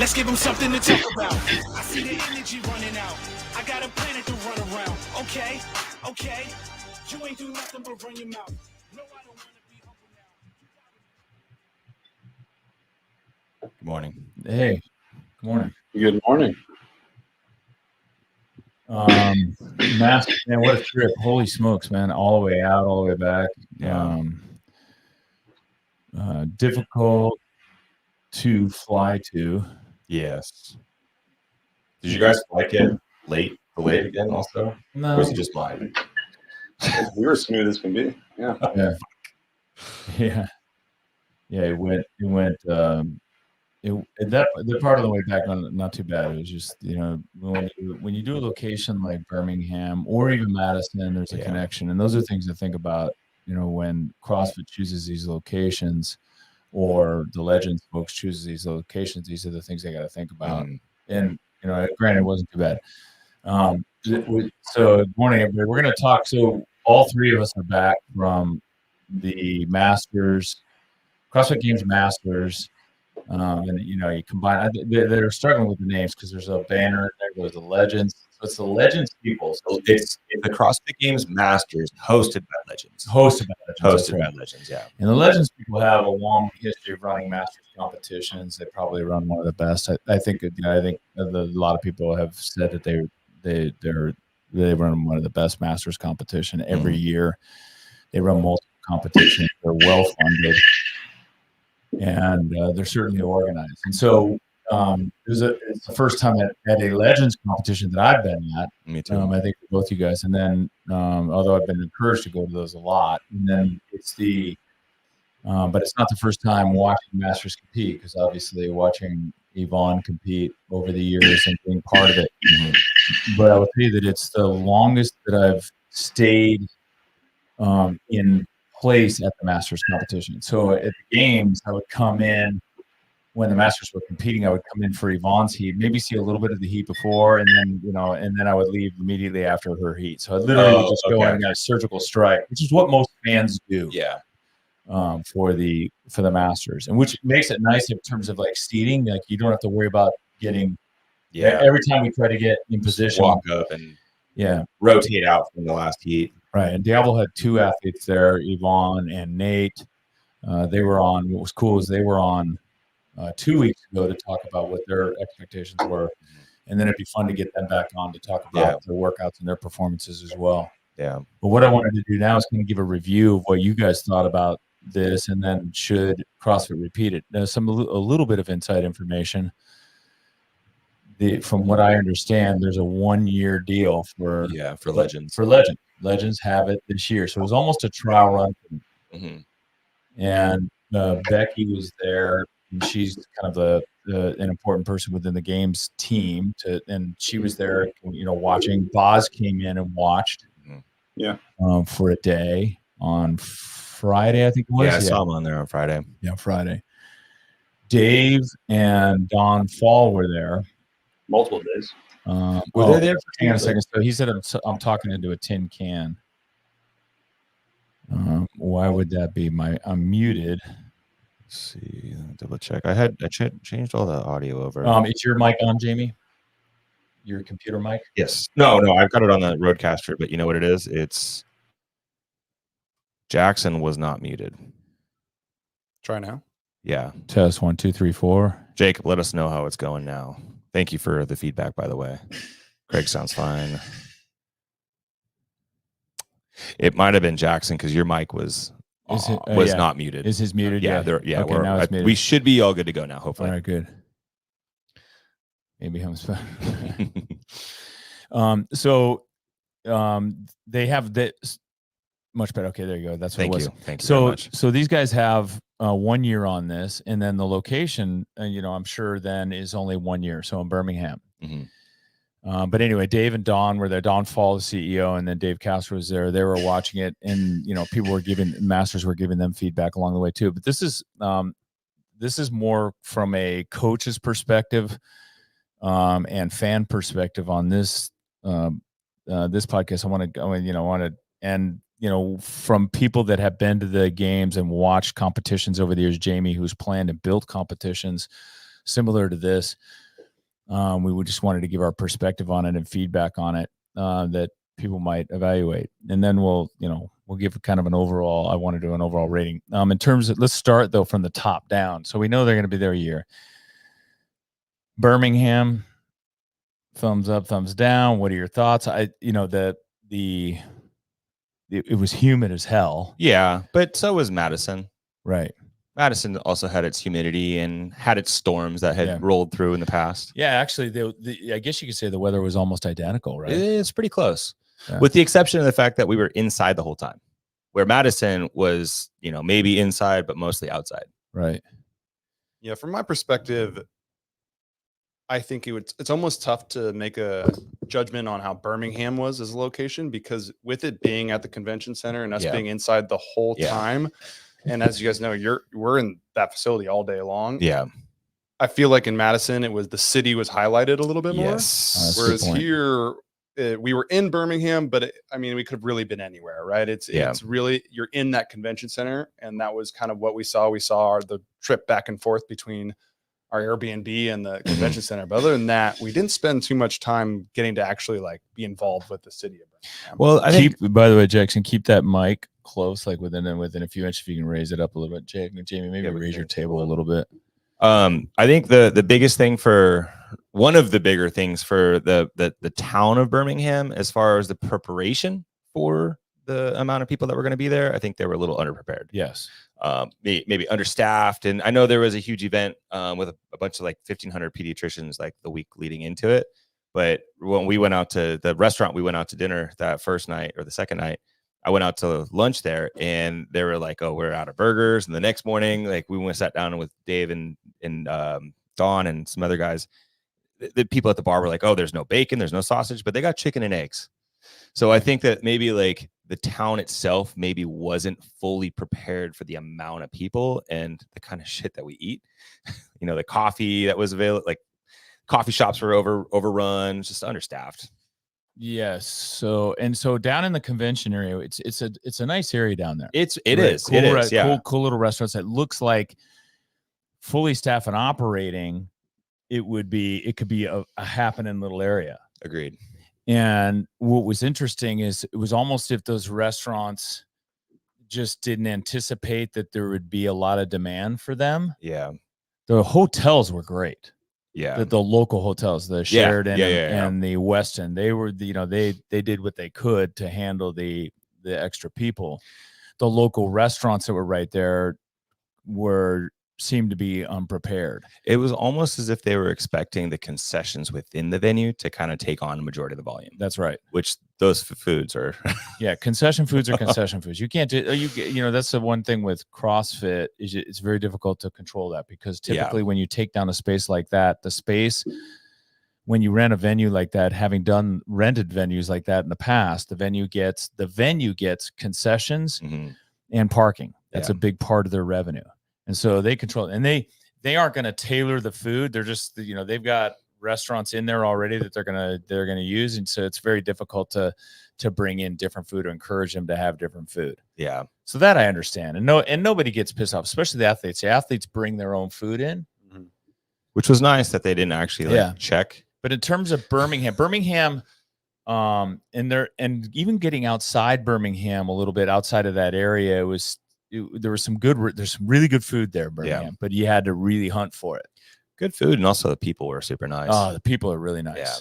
Let's give them something to talk about. I see the energy running out. I got a planet to run around. Okay. You ain't do nothing but run your mouth. No, I don't want to be humble now. Good morning. Hey, good morning. Good morning. Man, what a trip. Holy smokes, man. All the way out, all the way back. Yeah. Difficult to fly to. Yes. Did you guys like it late again also? No. Or was it just mine? We were smooth as can be. Yeah. Yeah. It went the part of the way back on not too bad. It was just, when you do a location like Birmingham or even Madison, there's a connection. And those are things to think about, when CrossFit chooses these locations or the Legends folks chooses these locations. These are the things they got to think about. And, granted, it wasn't too bad. So good morning, everybody. We're going to talk. So all three of us are back from the Masters, CrossFit Games Masters. And you combine. They're struggling with the names because there's a banner. There's the Legends. So it's the Legends people. So It's the CrossFit Games Masters hosted by Legends. Hosted by Legends, yeah. And the Legends people have a long history of running Masters competitions. They probably run one of the best. I think a lot of people have said that they run one of the best Masters competition every year. They run multiple competitions. They're well funded. And they're certainly organized. And so it's the first time at a Legends competition that I've been at. Me too. I think for both you guys. And then, although I've been encouraged to go to those a lot, and then but it's not the first time watching Masters compete, because obviously watching Yvonne compete over the years and being part of it. But I will tell you that it's the longest that I've stayed in place at the Masters competition. So at the games, I would come in when the Masters were competing. I would come in for Yvonne's heat, maybe see a little bit of the heat before, and then I would leave immediately after her heat. So I literally would just go in and get a surgical strike, which is what most fans do. Yeah. For the Masters, and which makes it nice in terms of like seating. Like you don't have to worry about getting. Every time we try to get in position, walk up and rotate out from the last heat. Right, and Diablo had two athletes there, Yvonne and Nate. They were on. What was cool is they were on 2 weeks ago to talk about what their expectations were, and then it'd be fun to get them back on to talk about their workouts and their performances as well. Yeah. But what I wanted to do now is kind of give a review of what you guys thought about this, and then should CrossFit repeat it. Now, a little bit of inside information. From what I understand, there's a 1-year deal for Legends. For Legends. Legends have it this year, so it was almost a trial run. And Becky was there, and she's kind of an important person within the games team. And she was there, watching. Boz came in and watched. For a day on Friday, I think it was. Yeah, I saw him on there on Friday. Yeah, Friday. Dave and Don Fall were there. Multiple days. Were they there? Hang on a second. So he said I'm talking into a tin can. Why would that be? I'm muted. Let's see. Double check. I changed all the audio over. Is your mic on, Jamie? Your computer mic? Yes. No, I've got it on the Rodecaster, but you know what it is? It's Jackson was not muted. Try now. Yeah. Test 1, 2, 3, 4. Jacob, let us know how it's going now. Thank you for the feedback, by the way. Craig sounds fine. It might have been Jackson because your mic was not muted. Is his muted? Yeah. Okay, now it's muted. We should be all good to go now, hopefully. All right, good. Maybe I'm they have this much better. Okay, there you go. That's what it was. Thank you very much. So these guys have 1 year on this, and then the location, I'm sure then is only 1 year. So in Birmingham. But anyway, Dave and Don were there. Don Fall, the CEO, and then Dave Castro was there. They were watching it, and Masters were giving them feedback along the way too. But this is more from a coach's perspective and fan perspective on this podcast. I want to, and from people that have been to the games and watched competitions over the years. Jamie, who's planned and built competitions, similar to this. We would just wanted to give our perspective on it and feedback on it that people might evaluate. And then we'll give kind of an overall, I want to do an overall rating. In terms of, let's start though from the top down. So we know they're going to be there a year. Birmingham, thumbs up, thumbs down. What are your thoughts? It was humid as hell. Yeah, but so was Madison. Right. Madison also had its humidity and had its storms that had rolled through in the past. Yeah, actually, I guess you could say the weather was almost identical, right? It's pretty close, with the exception of the fact that we were inside the whole time, where Madison was, maybe inside, but mostly outside. Right. Yeah, from my perspective, I think it's almost tough to make a judgment on how Birmingham was as a location, because with it being at the convention center and us being inside the whole time, and as you guys know, we're in that facility all day long. Yeah. I feel like in Madison, the city was highlighted a little bit more. Yes. Whereas here, we were in Birmingham, but we could have really been anywhere, right? It's really, you're in that convention center. And that was kind of what we saw. We saw the trip back and forth between our Airbnb and the convention center. But other than that, we didn't spend too much time getting to actually be involved with the city of Birmingham. Well, I think, by the way, Jackson, keep that mic close, like within a few inches. If you can raise it up a little bit, Jamie, maybe raise your table a little bit. I think the biggest thing one of the bigger things for the town of Birmingham, as far as the preparation for the amount of people that were going to be there, I think they were a little underprepared. Yes. Maybe understaffed. And I know there was a huge event with a bunch of 1,500 pediatricians the week leading into it. But when we went out to the restaurant, we went out to dinner that first night or the second night. I went out to lunch there, and they were like, "Oh, we're out of burgers." And the next morning, we went sat down with Dave and Dawn and some other guys. The people at the bar were like, "Oh, there's no bacon, there's no sausage, but they got chicken and eggs." So I think that maybe the town itself maybe wasn't fully prepared for the amount of people and the kind of shit that we eat. The coffee that was available, coffee shops were overrun, just understaffed. Yes. So down in the convention area, it's a nice area down there. It is. Cool little restaurants that looks like fully staffed and operating. It could be a happening little area. Agreed. And what was interesting is it was almost if those restaurants just didn't anticipate that there would be a lot of demand for them. Yeah. The hotels were great. Yeah. The local hotels, the Sheraton and the Westin, they were, they did what they could to handle the extra people. The local restaurants that were right there seemed to be unprepared. It was almost as if they were expecting the concessions within the venue to kind of take on a majority of the volume. That's right. Which those foods are. Yeah, concession foods are concession foods. You can't do that's the one thing with CrossFit is it's very difficult to control that, because typically when you take down a space like that, the space, when you rent a venue like that, having done rented venues like that in the past, the venue gets concessions and parking. That's a big part of their revenue. And so they control it, and they aren't going to tailor the food. They're just, they've got restaurants in there already that they're going to use. And so it's very difficult to bring in different food or encourage them to have different food. Yeah. So that I understand. And nobody gets pissed off, especially the athletes. The athletes bring their own food in, which was nice that they didn't actually check. But in terms of Birmingham, and even getting outside Birmingham a little bit outside of that area, there's some really good food there, Birmingham, but you had to really hunt for it. Good food, and also the people were super nice. Oh, the people are really nice. Yeah.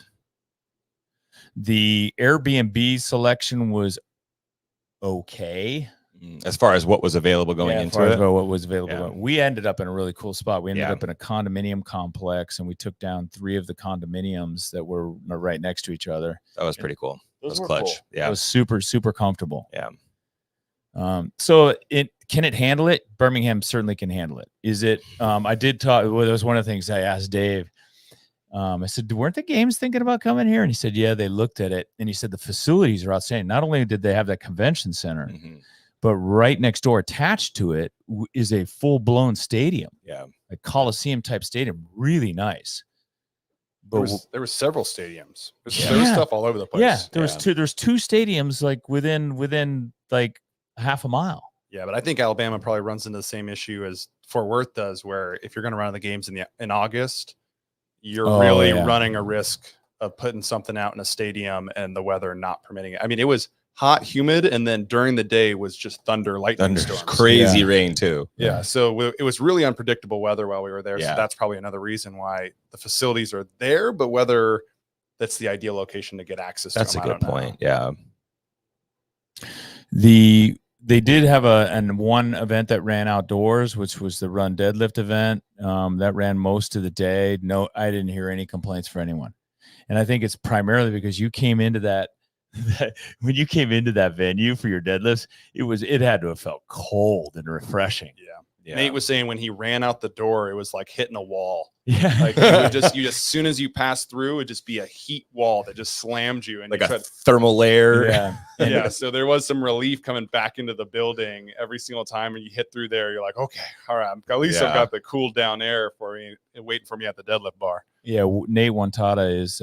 The Airbnb selection was okay. As far as what was available going into it. What was available. We ended up in a really cool spot. We ended up in a condominium complex, and we took down 3 of the condominiums that were right next to each other. That was pretty cool. That was clutch. Cool. Yeah. It was super, super comfortable. Yeah. So can it handle it? Birmingham certainly can handle it. Is it? I did talk. Well, that was one of the things I asked Dave. I said, weren't the games thinking about coming here? And he said, yeah, they looked at it. And he said, the facilities are outstanding. Not only did they have that convention center, but right next door, attached to it, is a full-blown stadium. Yeah. A Coliseum type stadium. Really nice. But there were several stadiums. There was stuff all over the place. Yeah. There's 2 stadiums within half a mile. Yeah, but I think Alabama probably runs into the same issue as Fort Worth does, where if you're going to run the games in August, you're really running a risk of putting something out in a stadium and the weather not permitting it. I mean, it was hot, humid, and then during the day was just lightning storms. Crazy rain too. Yeah, so it was really unpredictable weather while we were there. Yeah. So that's probably another reason why the facilities are there, but whether that's the ideal location to get access to That's them, a good point. Yeah. They did have one event that ran outdoors, which was the run deadlift event. That ran most of the day. No, I didn't hear any complaints for anyone. And I think it's primarily because you came into that when you came into that venue for your deadlifts, it had to have felt cold and refreshing. Yeah. Nate was saying when he ran out the door, it was like hitting a wall. Yeah. Like as soon as you pass through, it'd just be a heat wall that just slammed you. And like a thermal layer. Yeah. Yeah. So there was some relief coming back into the building every single time when you hit through there. You're like, okay, all right, at least I've got the cool down air for me waiting for me at the deadlift bar. Yeah. Nate Wantada is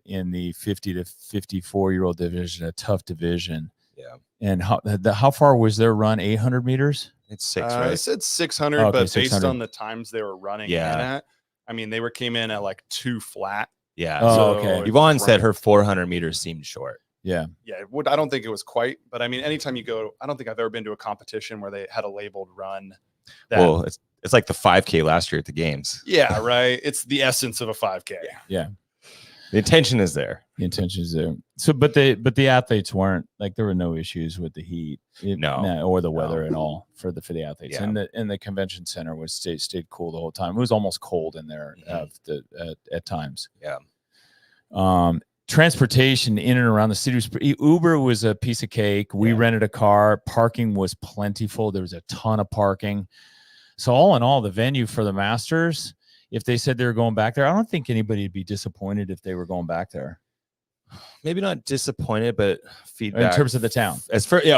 in the 50 to 54-year-old division, a tough division. Yeah. And how far was their run? 800 meters? It's 6, right? I said 600, okay, but 600. based on the times they were running in at, I mean, they came in at like 2 flat. Yeah. Oh, so okay. Yvonne said her 400 meters seemed short. Yeah. Yeah. I don't think it was quite, but I mean, anytime you go, I don't think I've ever been to a competition where they had a labeled run. Well, it's like the 5K last year at the games. Yeah. Right. It's the essence of a 5K. Yeah. The intention is there. The intention is there. So, but the athletes weren't like, there were no issues with the heat, or the weather at all for the athletes. Yeah. And the convention center stayed cool the whole time. It was almost cold in there at times. Yeah. Transportation in and around the city Uber was a piece of cake. We rented a car. Parking was plentiful. There was a ton of parking. So all in all, the venue for the Masters, if they said they were going back there, I don't think anybody would be disappointed if they were going back there. Maybe not disappointed, but feedback in terms of the town. As terms of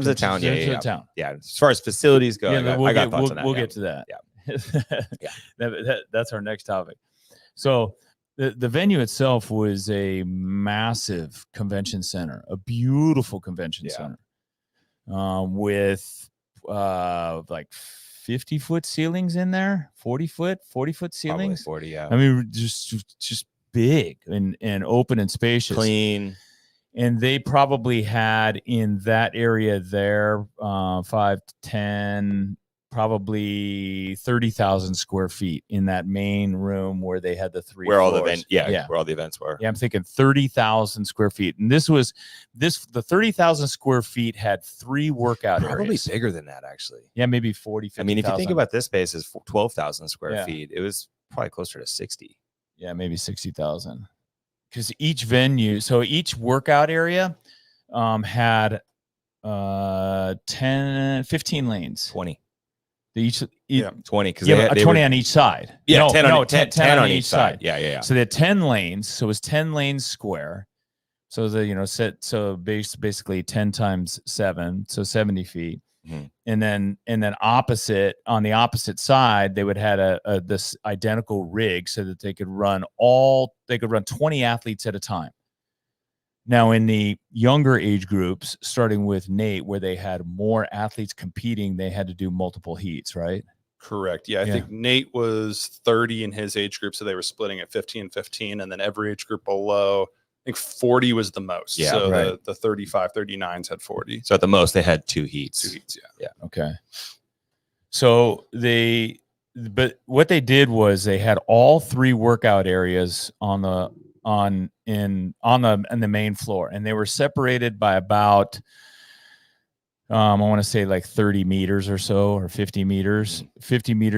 the town, the town. Yeah, as far as facilities go, I got thoughts on that. We'll get to that. Yeah. That's our next topic. So the venue itself was a massive convention center, a beautiful convention center, with like 50-foot ceilings in there, 40-foot ceilings. Probably 40, yeah. I mean, just big and open and spacious, clean. And they probably had in that area there 5 to 10, probably 30,000 square feet in that main room where they had the 3 where floors. all the where all the events were. Yeah, I'm thinking 30,000 square feet. And the 30,000 square feet had 3 workout Probably areas. bigger than that, actually. Yeah, maybe 40, 50,000. I mean, if you think about this space as 12,000 square feet, it was probably closer to 60. Yeah, maybe 60,000. Because each venue, so each workout area had 15 lanes. 20. 20 because they had 20 on each side. Yeah, 10 on each side. Yeah. So they had 10 lanes. So it was 10 lanes square. So basically 10 times 7, so 70 feet. Mm-hmm. And then on the opposite side, they would had this identical rig so that they could run 20 athletes at a time. Now, in the younger age groups, starting with Nate, where they had more athletes competing, they had to do multiple heats, right? Correct. Yeah, I think Nate was 30 in his age group, so they were splitting at 15, and then every age group below, I think 40 was the most. Yeah, so right. the 35, 39s had 40. So at the most, they had 2 heats. 2 heats, yeah. Okay. So but what they did was they had all 3 workout areas on the main floor, and they were separated by about I want to say like 30 meters or so, or 50 meters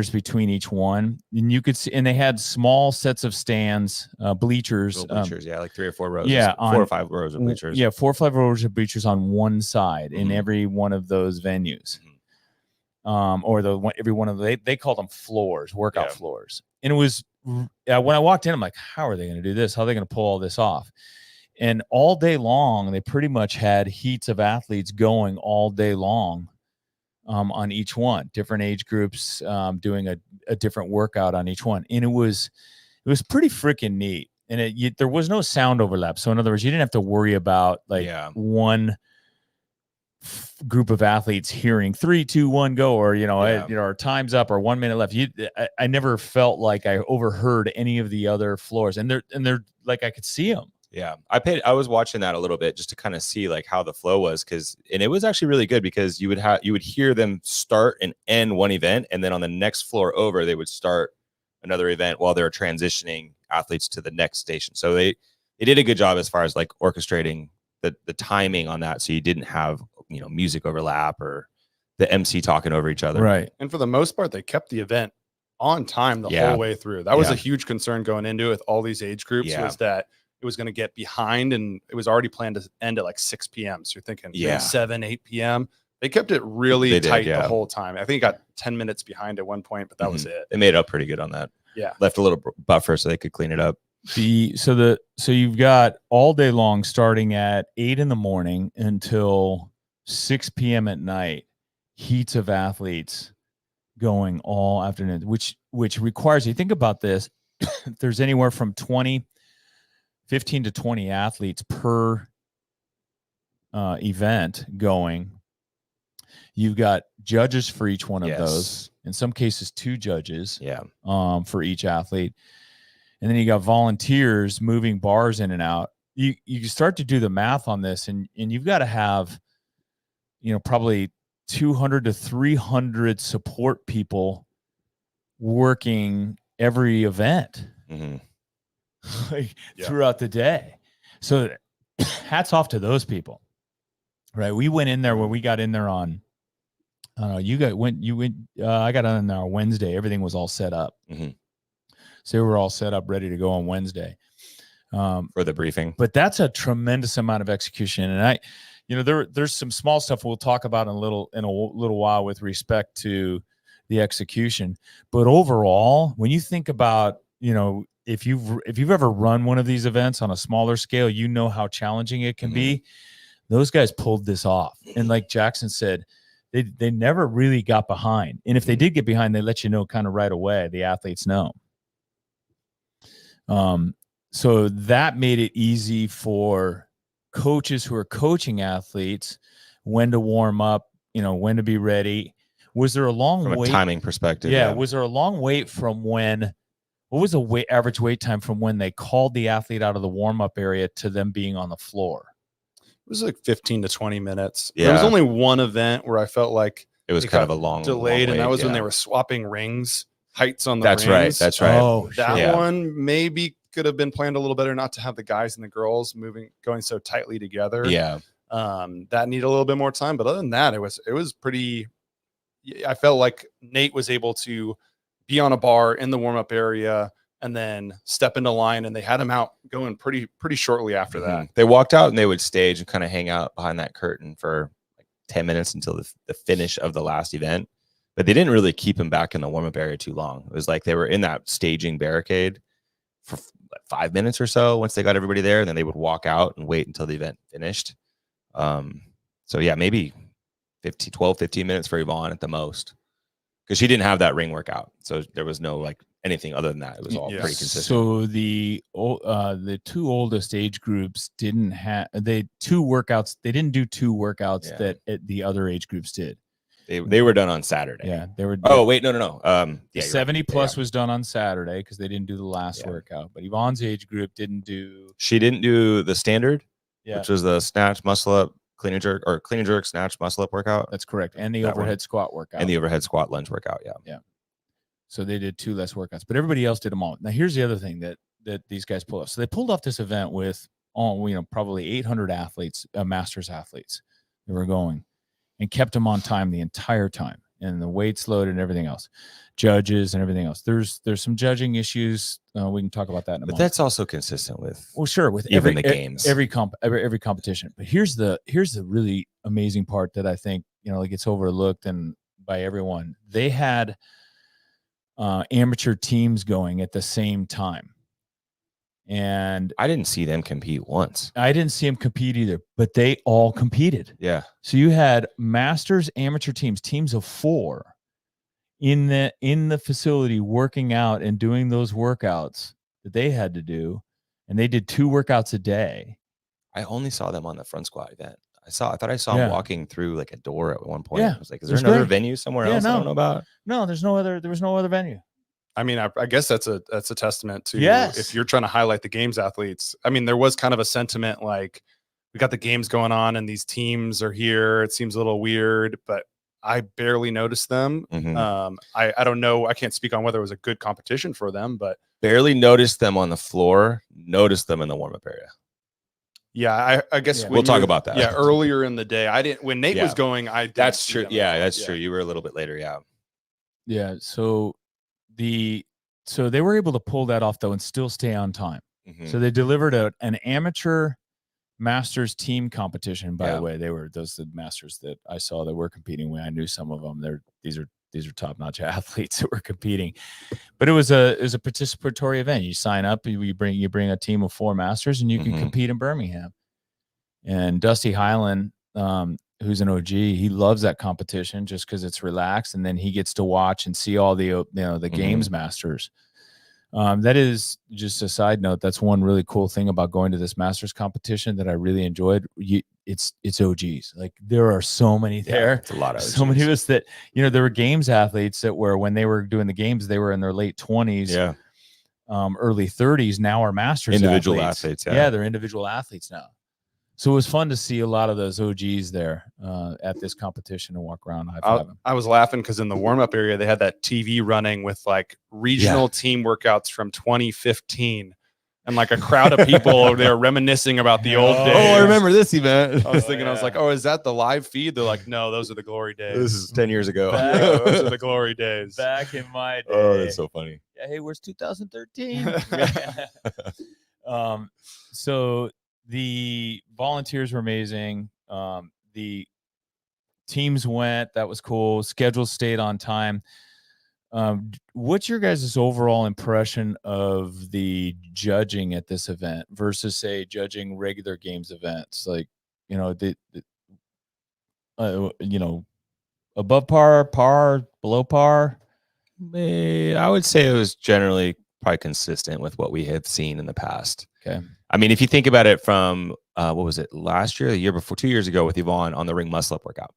between each one. And you could see, and they had small sets of stands, bleachers. Like 3 or 4 rows. Yeah. 4 or 5 rows of bleachers. Yeah. 4 or 5 rows of bleachers on one side in every one of those venues. Every one of they called them floors, workout floors. And it was, when I walked in, I'm like, how are they going to do this? How are they going to pull all this off? And all day long, they pretty much had heats of athletes going all day long on each one, different age groups doing a different workout on each one. And it was pretty freaking neat. And there was no sound overlap. So in other words, you didn't have to worry about one group of athletes hearing 3, 2, 1, go, or Yeah. our time's up or 1 minute left. I never felt like I overheard any of the other floors, and they're like I could see them. Yeah, I was watching that a little bit just to kind of see like how the flow was, and it was actually really good because you would hear them start and end one event, and then on the next floor over they would start another event while they're transitioning athletes to the next station. So they did a good job as far as like orchestrating the timing on that, so you didn't have music overlap or the MC talking over each other. Right. And for the most part, they kept the event on time the Yeah. whole way through. That was Yeah. a huge concern going into it with all these age groups, Yeah. was that it was going to get behind, and it was already planned to end at like 6 p.m. So you're thinking Yeah. 7, 8 p.m. They kept it really They did, tight yeah. the whole time. I think it got 10 minutes behind at one point, but that was it. They made up pretty good on that. Yeah. Left a little buffer so they could clean it up. So you've got all day long starting at 8 in the morning until 6 p.m. at night, heats of athletes going all afternoon, which requires you think about this. There's anywhere from 15 to 20 athletes per event going. You've got judges for each one of Yes. those. In some cases, 2 judges. Yeah. For each athlete. And then you got volunteers moving bars in and out. You start to do the math on this, and you've got to have, probably 200 to 300 support people working every event throughout the day. So hats off to those people, right? We went in there when we got in there on, I got on there on Wednesday. Everything was all set up. So they were all set up, ready to go on Wednesday for the briefing. But that's a tremendous amount of execution, and there's some small stuff we'll talk about in a little while with respect to the execution. But overall, when you think about, if you've ever run one of these events on a smaller scale, you know how challenging it can be. Those guys pulled this off, and like Jackson said, they never really got behind. And if they did get behind, they let you know kind of right away. The athletes know. So that made it easy for coaches who are coaching athletes when to warm up, when to be ready. Was there a long From wait? a timing perspective? Yeah. Was there a long wait from when? What was the average wait time from when they called the athlete out of the warm up area to them being on the floor? It was like 15 to 20 minutes. Yeah. There was only one event where I felt like it was kind of a long delayed, long and that wait, was when yeah. they were swapping rings, heights on the That's rings. right. That's right. Oh, That shit. one maybe could have been planned a little better, not to have the guys and the girls going so tightly together. Yeah. That needed a little bit more time, but other than that, it was pretty. I felt like Nate was able to be on a bar in the warm up area and then step into line, and they had him out going pretty shortly after that. They walked out and they would stage and kind of hang out behind that curtain for like 10 minutes until the finish of the last event. But they didn't really keep him back in the warm up area too long. It was like they were in that staging barricade for 5 minutes or so once they got everybody there, and then they would walk out and wait until the event finished. So yeah, maybe 15 minutes for Yvonne at the most, because she didn't have that ring workout. So there was no like anything other than that. It was all pretty consistent. So the 2 oldest age groups didn't have two workouts. They didn't do 2 workouts that the other age groups did. They were done on Saturday. Yeah, they were. Oh wait, no. Yeah, 70 plus was done on Saturday because they didn't do the last workout. But Yvonne's age group didn't do. She didn't do the standard, yeah, which was the snatch, muscle up, clean and jerk, snatch, muscle up workout. That's correct, and the overhead squat workout, and the overhead squat lunge workout. Yeah. So they did 2 less workouts, but everybody else did them all. Now here's the other thing that these guys pulled off. So they pulled off this event with probably 800 athletes, masters athletes that were going, and kept them on time the entire time, and the weights loaded and everything else, judges and everything else. There's some judging issues. We can talk about that in a moment. But that's also consistent with with even the games, every competition. But here's the really amazing part that I think gets overlooked and by everyone. They had amateur teams going at the same time, and I didn't see them compete once. I didn't see them compete either, but they all competed. Yeah. So you had masters, amateur teams of 4 in the facility working out and doing those workouts that they had to do, and they did 2 workouts a day. I only saw them on the front squat event. I thought I saw him walking through like a door at one point. Yeah. I was like, is there another venue somewhere else I don't know about? No, there was no other venue. I mean, I guess that's a testament to Yes. if you're trying to highlight the games athletes. I mean, there was kind of a sentiment like we got the games going on and these teams are here. It seems a little weird, but I barely noticed them. I don't know. I can't speak on whether it was a good competition for them, but barely noticed them on the floor. Noticed them in the warm-up area. Yeah, I guess we'll talk about that. Yeah, earlier in the day, I didn't. When Nate was going, That's true. Yeah, that's true. You were a little bit later. Yeah. Yeah. So they were able to pull that off though and still stay on time. So they delivered an amateur masters team competition. By the way, those the masters that I saw that were competing with. I knew some of them. These are top-notch athletes that were competing, but it was a participatory event. You sign up, you bring a team of 4 masters, and you can compete in Birmingham. And Dusty Highland, who's an OG, he loves that competition just because it's relaxed, and then he gets to watch and see all the games masters. That is just a side note. That's one really cool thing about going to this masters competition that I really enjoyed. It's OGs. Like there are so many there. It's a lot of OGs. So many of us that, there were games athletes that were, when they were doing the games, they were in their late 20s, early 30s, now are masters individual athletes. Yeah, they're individual athletes now. So it was fun to see a lot of those OGs there at this competition and walk around. I was laughing because in the warm-up area, they had that TV running with like regional team workouts from 2015 and like a crowd of people over there reminiscing about the old days. Oh, I remember this event. I was thinking, I was like, oh, is that the live feed? They're like, no, those are the glory days. This is 10 years ago. Those are the glory days. Back in my day. Oh, that's so funny. Yeah, hey, where's 2013? So the volunteers were amazing. The teams went. That was cool. Schedule stayed on time. What's your guys' overall impression of the judging at this event versus, say, judging regular games events? Like, above par, below par? I would say it was generally probably consistent with what we have seen in the past. Okay. I mean, if you think about it from what was it, last year, the year before, 2 years ago with Yvonne on the ring muscle up workout.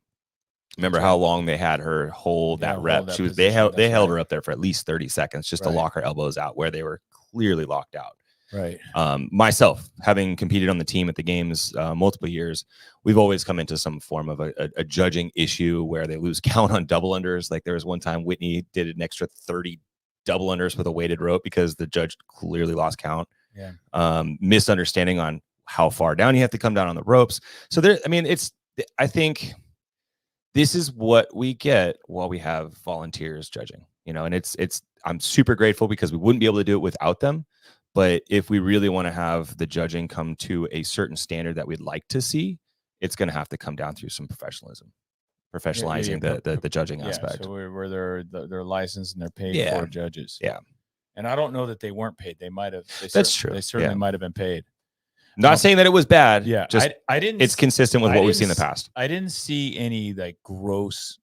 Remember how long they had her hold that rep? They held her up there for at least 30 seconds just to lock her elbows out where they were clearly locked out. Right. Myself, having competed on the team at the games multiple years, we've always come into some form of a judging issue where they lose count on double unders. Like there was one time Whitney did an extra 30 double unders with a weighted rope because the judge clearly lost count. Yeah. Misunderstanding on how far down you have to come down on the ropes. So I think this is what we get while we have volunteers judging, and I'm super grateful because we wouldn't be able to do it without them. But if we really want to have the judging come to a certain standard that we'd like to see, it's going to have to come down through some professionalizing the judging aspect. So where they're licensed and they're paid for judges. Yeah. And I don't know that they weren't paid. They might have. That's true. They certainly might have been paid. Not saying that it was bad. Yeah. Just I didn't. It's consistent with what we've seen in the past. I didn't see any like gross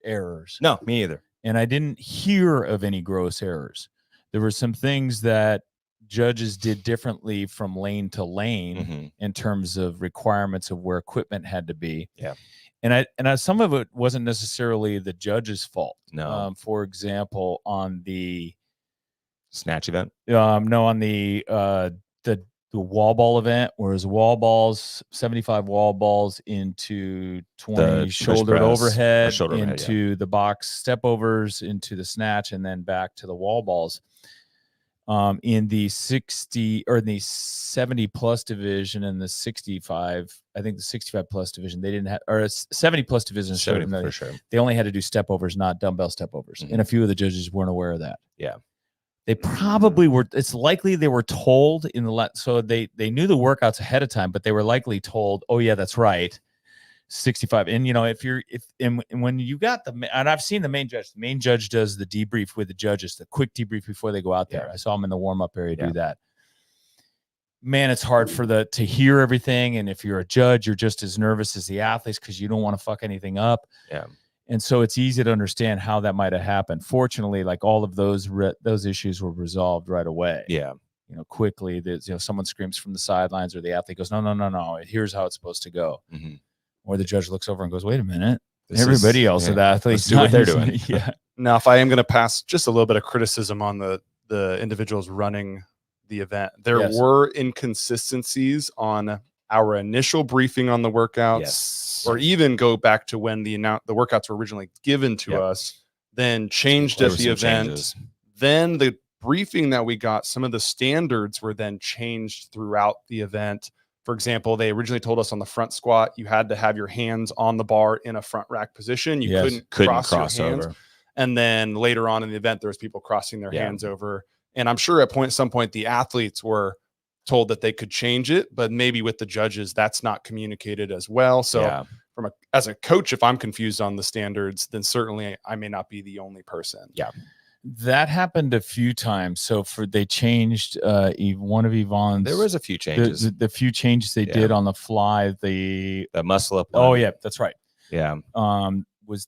errors. No, me either. And I didn't hear of any gross errors. There were some things that judges did differently from lane to lane in terms of requirements of where equipment had to be. Yeah. And some of it wasn't necessarily the judge's fault. No. For example, on the snatch event. No, on the wall ball event, whereas wall balls, 75 wall balls into 20 shouldered overhead, into the box step overs, into the snatch, and then back to the wall balls. In the 60 or the 70 plus division and the 65, I think the 65 plus division, they didn't have, or 70 plus division, 70 for sure. They only had to do step overs, not dumbbell step overs. And a few of the judges weren't aware of that. Yeah. They probably were. It's likely they were told so they knew the workouts ahead of time, but they were likely told, oh yeah, that's right. 65. And when you got and I've seen the main judge does the debrief with the judges, the quick debrief before they go out there. I saw him in the warm-up area do that. Man, it's hard to hear everything. And if you're a judge, you're just as nervous as the athletes because you don't want to fuck anything up. Yeah. And so it's easy to understand how that might have happened. Fortunately, like all of those issues were resolved right away. Yeah. quickly that, someone screams from the sidelines or the athlete goes, no, here's how it's supposed to go. Mm-hmm. Or the judge looks over and goes, wait a minute. This Everybody is- else yeah, at the athletes let's do what they're doing. Yeah. Now, if I am going to pass just a little bit of criticism on the individuals running the event, there Yes. were inconsistencies on our initial briefing on the workouts, Yes. or even go back to when the workouts were originally given to Yep. us, then changed There at were the some event. changes. Then the briefing that we got, some of the standards were then changed throughout the event. For example, they originally told us on the front squat, you had to have your hands on the bar in a front rack position. You Yes. couldn't cross your hands. over. And then later on in the event, there was people crossing their Yeah. hands over. And I'm sure at some point, the athletes were told that they could change it, but maybe with the judges, that's not communicated as well. So Yeah. as a coach, if I'm confused on the standards, then certainly I may not be the only person. Yeah. That happened a few times. So they changed one of Yvonne's. There was a few changes. The few changes they did on the fly. The muscle up. oh one. yeah, that's right. Yeah. Was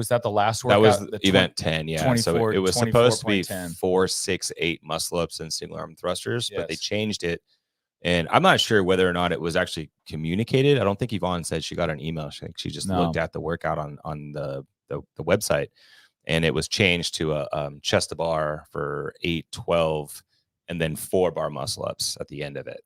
that the last workout? That was the event 10. Yeah. So 24 it was supposed to be 24.10. 4, 6, 8 muscle ups and single arm thrusters, but they Yes. changed it. And I'm not sure whether or not it was actually communicated. I don't think Yvonne said she got an email. She just looked at the workout on the website, and it was changed to a chest to bar for 8, 12, and then 4 bar muscle ups at the end of it.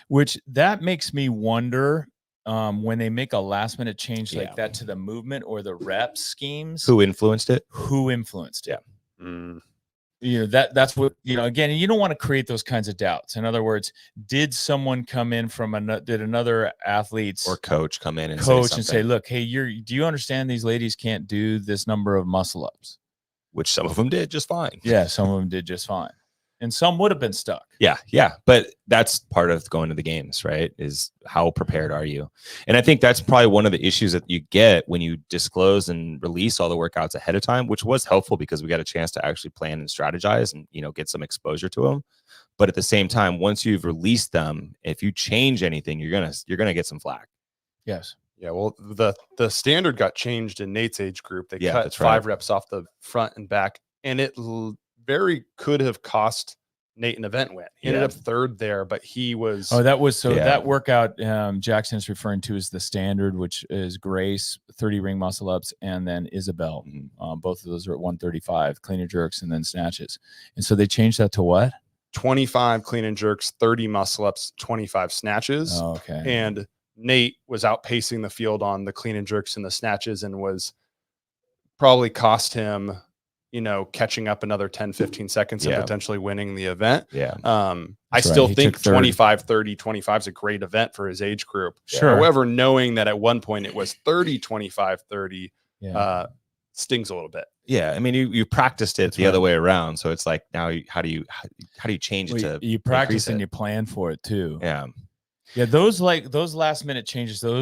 Which that makes me wonder when they make a last minute change like Yeah. that to the movement or the rep schemes. Who influenced it? Who influenced it? Yeah. Mm. That's what, again, you don't want to create those kinds of doubts. In other words, did someone come in from did another athlete's Or coach come in and coach say and say, something, look, hey, do you understand these ladies can't do this number of muscle ups? which some of them did just fine. Yeah, some of them did just fine. And some would have been stuck. Yeah. But that's part of going to the games, right? Is how prepared are you? And I think that's probably one of the issues that you get when you disclose and release all the workouts ahead of time, which was helpful because we got a chance to actually plan and strategize and, get some exposure to them. But at the same time, once you've released them, if you change anything, you're gonna get some flack. Yes. Yeah, well, the standard got changed in Nate's age group. They Yeah, cut that's 5 right. reps off the front and back, and it very could have cost Nate an event win. He ended Yeah. up 3rd there, but he was Oh, that was so Yeah. that workout Jackson is referring to is the standard, which is Grace 30 ring muscle ups, and then Isabel. Mhm. Both of those are at 135 clean and jerks and then snatches. And so they changed that to what? 25 clean and jerks, 30 muscle ups, 25 snatches. Oh, okay. And Nate was outpacing the field on the clean and jerks and the snatches, and was probably cost him, catching up another 10, 15 seconds and Yeah. potentially winning the event. Yeah. I That's right. still He think took third. 25, 30, 25 is a great event for his age group. Sure. However, knowing that at one point it was 30, 25, 30 Yeah. stings a little bit. Yeah. I mean, you practiced it That's the right. other way around. So it's like, now how do you change it Well, to you practice increase and it? you plan for it too. Yeah. Yeah, those last minute changes, and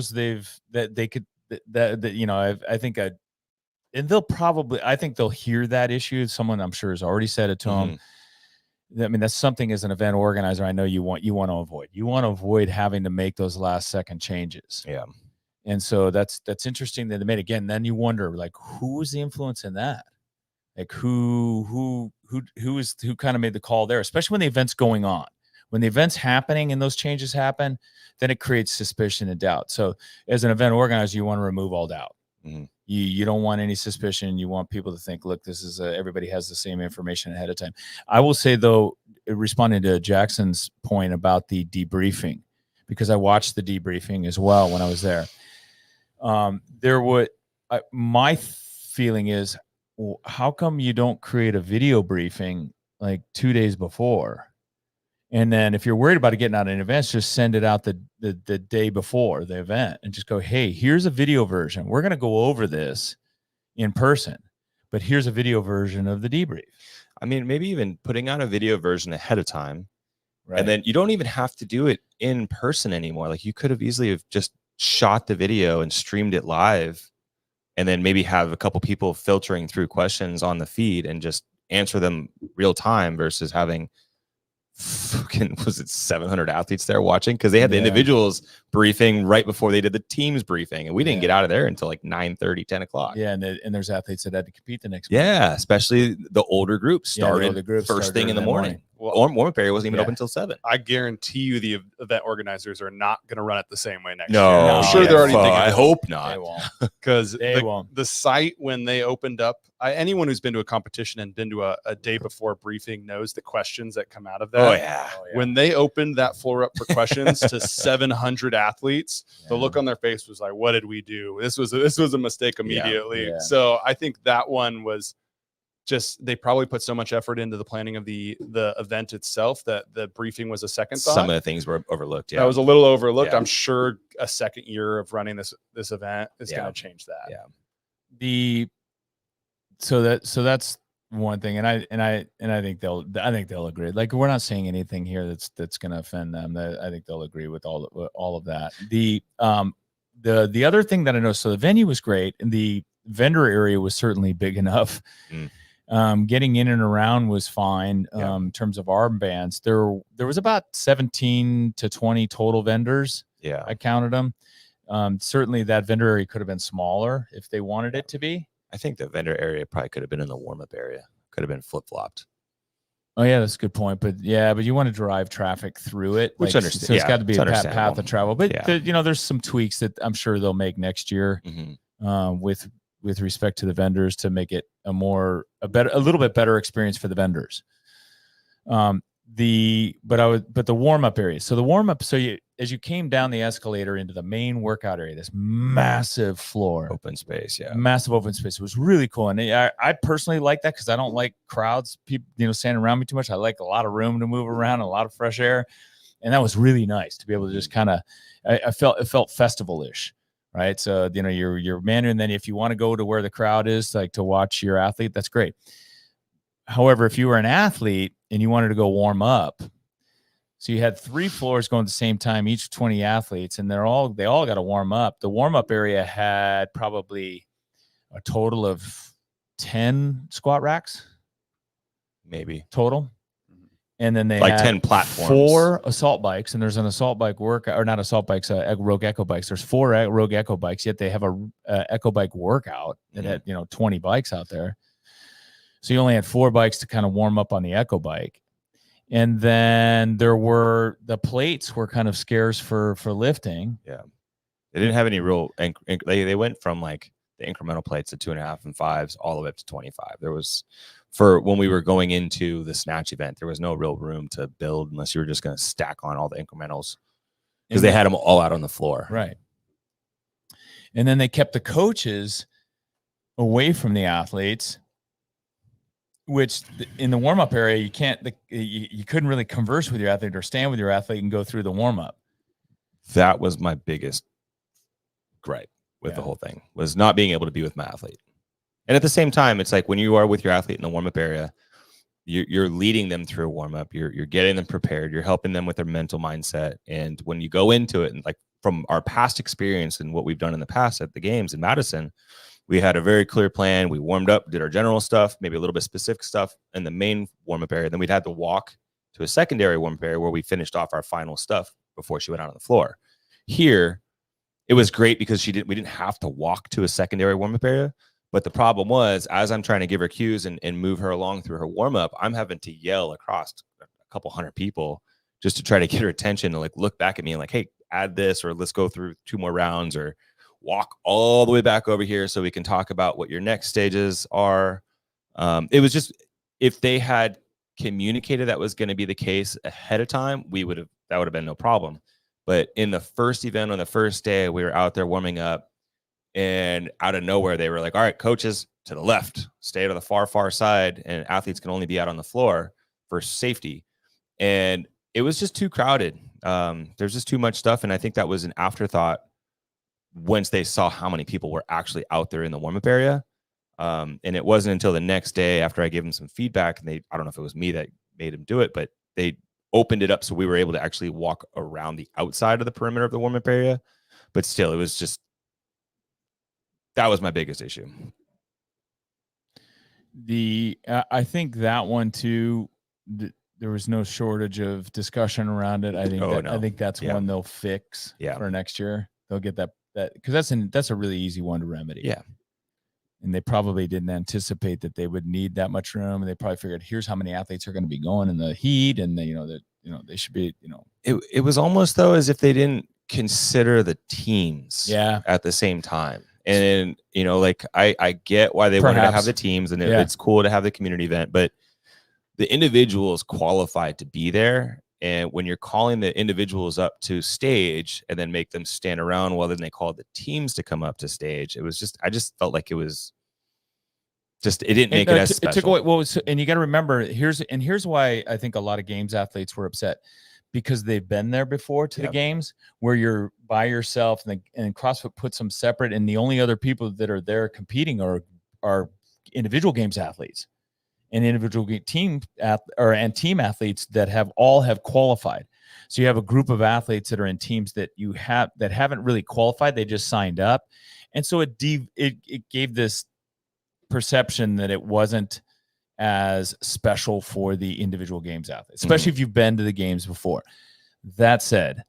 I think they'll hear that issue. Someone I'm sure has already said it to them. I mean, that's something as an event organizer, I know you want to avoid. You want to avoid having to make those last second changes. Yeah. And so that's interesting that they made. Again, then you wonder, like, who was the influence in that? Like who kind of made the call there, especially when the event's going on. When the event's happening and those changes happen, then it creates suspicion and doubt. So as an event organizer, you want to remove all doubt. Mm-hmm. You don't want any suspicion. You want people to think, look, this is everybody has the same information ahead of time. I will say, though, responding to Jackson's point about the debriefing, because I watched the debriefing as well when I was there. My feeling is, well, how come you don't create a video briefing like 2 days before? And then if you're worried about it getting out in advance, just send it out the day before the event and just go, hey, here's a video version. We're going to go over this in person, but here's a video version of the debrief. I mean, maybe even putting out a video version ahead of time. Right. And then you don't even have to do it in person anymore. Like you could have easily have just shot the video and streamed it live, and then maybe have a couple people filtering through questions on the feed and just answer them real time versus having was it 700 athletes there watching, because they had the individuals briefing right before they did the teams briefing, and we didn't get out of there until like 9:30, 10 o'clock. Yeah, and there's athletes that had to compete the next morning. Yeah, especially the older groups Yeah, the started older groups first started thing in the that morning. Well, warm-up area wasn't even Yeah. open until 7. I guarantee you the event organizers are not going to run it the same way next No, year. I'm sure they're already thinking. I hope They not. won't. Because They won't. the site, when they opened up, anyone who's been to a competition and been to a day before briefing knows the questions that come out of that. Oh yeah. When they opened that floor up for questions to 700 athletes, the look on their face was like, "What did we do? This was a mistake immediately." Yeah. So I think that one was just, they probably put so much effort into the planning of the event itself that the briefing was a second thought. Some of the things were overlooked. Yeah. That was a little overlooked. Yeah. I'm sure a second year of running this event is Yeah. going to change that. Yeah. So that's one thing, and I think they'll agree. Like, we're not saying anything here that's going to offend them. I think they'll agree with all of that. The other thing that I know, so the venue was great, and the vendor area was certainly big enough. Getting in and around was fine. In terms of armbands, there was about 17 to 20 total vendors. Yeah. I counted them. Certainly that vendor area could have been smaller if they wanted it to be. I think the vendor area probably could have been in the warm-up area. Could have been flip-flopped. Oh yeah, that's a good point. But you want to drive traffic through it, Which so it's got to be a path understandable. of travel. But Yeah. there's some tweaks that I'm sure they'll make next year with respect to the vendors to make it a little bit better experience for the vendors. But the warm-up area. So the warm-up, as you came down the escalator into the main workout area, this massive floor, Open space. Yeah. massive open space. It was really cool. And I personally like that because I don't like crowds, people, standing around me too much. I like a lot of room to move around, a lot of fresh air. And that was really nice to be able to just kind of, it felt festival-ish. Right. So, you're managing. And then if you want to go to where the crowd is, like to watch your athlete, that's great. However, if you were an athlete and you wanted to go warm up, so you had 3 floors going at the same time, each 20 athletes, and they all got to warm up. The warm up area had probably a total of 10 squat racks, Maybe. total. And then they Like had 10 platforms. 4 assault bikes, and there's an assault bike workout, or not assault bikes, Rogue Echo bikes. There's 4 Rogue Echo bikes, yet they have a Echo bike workout that had 20 bikes out there. So you only had 4 bikes to kind of warm up on the Echo bike, and then the plates were kind of scarce for lifting. Yeah, they didn't have any real. They went from like the incremental plates to 2.5 and 5s all the way up to 25. There was. For when we were going into the snatch event, there was no real room to build unless you were just going to stack on all the incrementals because they had them all out on the floor. Right. And then they kept the coaches away from the athletes, which in the warm-up area, you couldn't really converse with your athlete or stand with your athlete and go through the warm-up. That was my biggest gripe with the whole thing, was not being able to be with my athlete. And at the same time, it's like when you are with your athlete in the warm-up area, you're leading them through a warm-up. You're getting them prepared. You're helping them with their mental mindset. And when you go into it, and like from our past experience and what we've done in the past at the games in Madison, we had a very clear plan. We warmed up, did our general stuff, maybe a little bit specific stuff in the main warm-up area. Then we'd had to walk to a secondary warm-up area where we finished off our final stuff before she went out on the floor. Here, it was great because we didn't have to walk to a secondary warm-up area. But the problem was, as I'm trying to give her cues and move her along through her warm-up, I'm having to yell across a couple hundred people just to try to get her attention and like look back at me and like, hey, add this, or let's go through 2 more rounds, or walk all the way back over here so we can talk about what your next stages are. It was just, if they had communicated that was going to be the case ahead of time, that would have been no problem. But in the first event on the first day, we were out there warming up, and out of nowhere, they were like, all right, coaches to the left, stay to the far side, and athletes can only be out on the floor for safety. And it was just too crowded. There's just too much stuff. And I think that was an afterthought once they saw how many people were actually out there in the warm-up area. And it wasn't until the next day after I gave them some feedback, and I don't know if it was me that made them do it, but they opened it up so we were able to actually walk around the outside of the perimeter of the warm-up area. But still, it was just, that was my biggest issue. I think that one too, there was no shortage of discussion around it. I think that's one they'll fix for next year. They'll get that because that's a really easy one to remedy. Yeah. and they probably didn't anticipate that they would need that much room. And they probably figured, here's how many athletes are going to be going in the heat, and they, they should be, It was almost though as if they didn't consider the teams Yeah. at the same time. And like I get why they wanted to have Perhaps. the teams, and Yeah. it's cool to have the community event, but the individuals qualified to be there. And when you're calling the individuals up to stage and then make them stand around while then they call the teams to come up to stage, it was just, I just felt like it was just, it didn't make it as special. It took away, well, and you got to remember, here's why I think a lot of games athletes were upset, because they've been there before to the games where you're by yourself, and CrossFit puts them separate, and the only other people that are there competing are individual games athletes and individual team athletes that have qualified. So you have a group of athletes that are in teams that haven't really qualified. They just signed up. And so it gave this perception that it wasn't as special for the individual games athletes, especially if you've been to the games before. That said,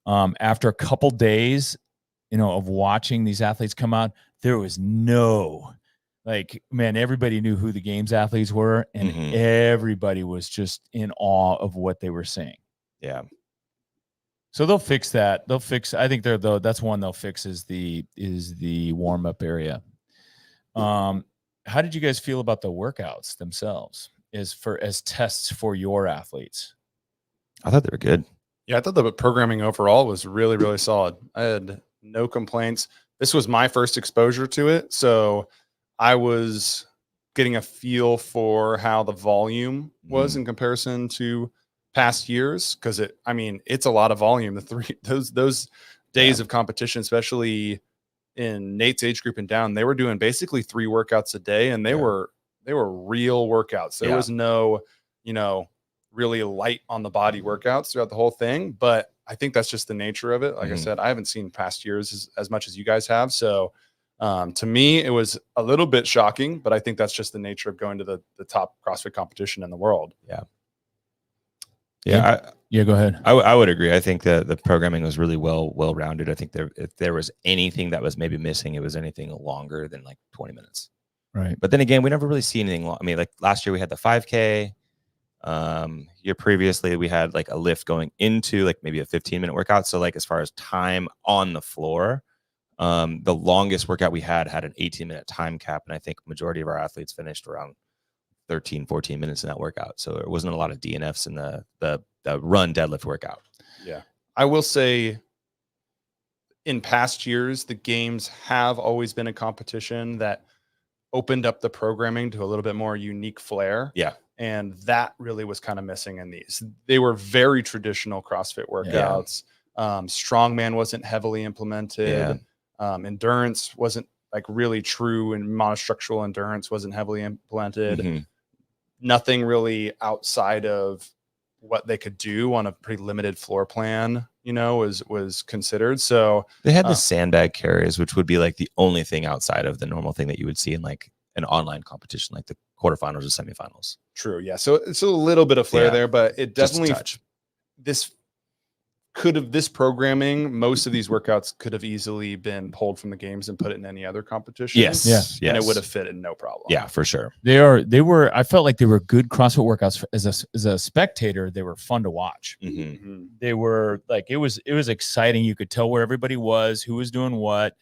after a couple days, of watching these athletes come out, there was everybody knew who the games athletes were, and everybody was just in awe of what they were seeing. Yeah. So they'll fix that. I think that's one they'll fix is the warm-up area. How did you guys feel about the workouts themselves as tests for your athletes? I thought they were good. Yeah, I thought the programming overall was really, really solid. I had no complaints. This was my first exposure to it, so I was getting a feel for how the volume was in comparison to past years, because it's a lot of volume. Those days of competition, especially in Nate's age group and down, they were doing basically 3 workouts a day, and they were real workouts. There was no, really light on the body workouts throughout the whole thing. But I think that's just the nature of it. Like I said, I haven't seen past years as much as you guys have. So to me, it was a little bit shocking, but I think that's just the nature of going to the top CrossFit competition in the world. Yeah. Go ahead. I would agree. I think the programming was really well-rounded. I think if there was anything that was maybe missing, it was anything longer than like 20 minutes. Right. But then again, we never really see anything long. I mean, like last year we had the 5K. Year previously we had like a lift going into like maybe a 15-minute workout. So like as far as time on the floor, the longest workout we had an 18-minute time cap. And I think majority of our athletes finished around 13, 14 minutes in that workout. So there wasn't a lot of DNFs in the run deadlift workout. Yeah. I will say in past years, the games have always been a competition that opened up the programming to a little bit more unique flair. Yeah. And that really was kind of missing in these. They were very traditional CrossFit workouts. Strongman wasn't heavily implemented. Endurance wasn't like really true, and monostructural endurance wasn't heavily implemented. Nothing really outside of what they could do on a pretty limited floor plan, was considered. So they had the sandbag carries, which would be like the only thing outside of the normal thing that you would see in like an online competition, like the quarterfinals or semifinals. True. Yeah. So it's a little bit of flair there, but it definitely, this programming, most of these workouts could have easily been pulled from the games and put it in any other competition. Yes. And it would have fit in no problem. Yeah, for sure. They were, I felt like they were good CrossFit workouts as a spectator. They were fun to watch. They were like, it was exciting. You could tell where everybody was, who was doing what.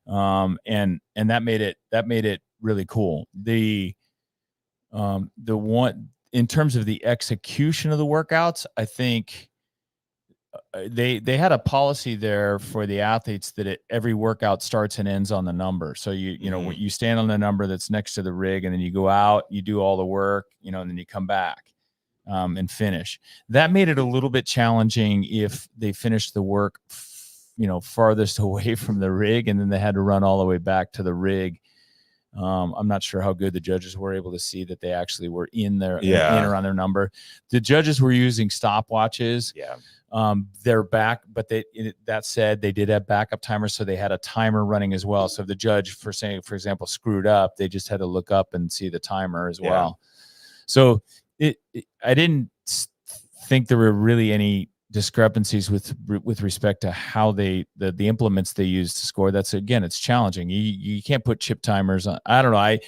And that made it really cool. The one, in terms of the execution of the workouts, I think they had a policy there for the athletes that every workout starts and ends on the number. So you stand on the number that's next to the rig, and then you go out, you do all the work, and then you come back and finish. That made it a little bit challenging if they finished the work farthest away from the rig, and then they had to run all the way back to the rig. I'm not sure how good the judges were able to see that they actually were in there, in around their number. The judges were using stopwatches. They're back, but that said, they did have backup timers, so they had a timer running as well. So if the judge, for example, screwed up, they just had to look up and see the timer as well. So I didn't think there were really any discrepancies with respect to how the implements they use to score. That's, again, it's challenging. You can't put chip timers on. I don't know.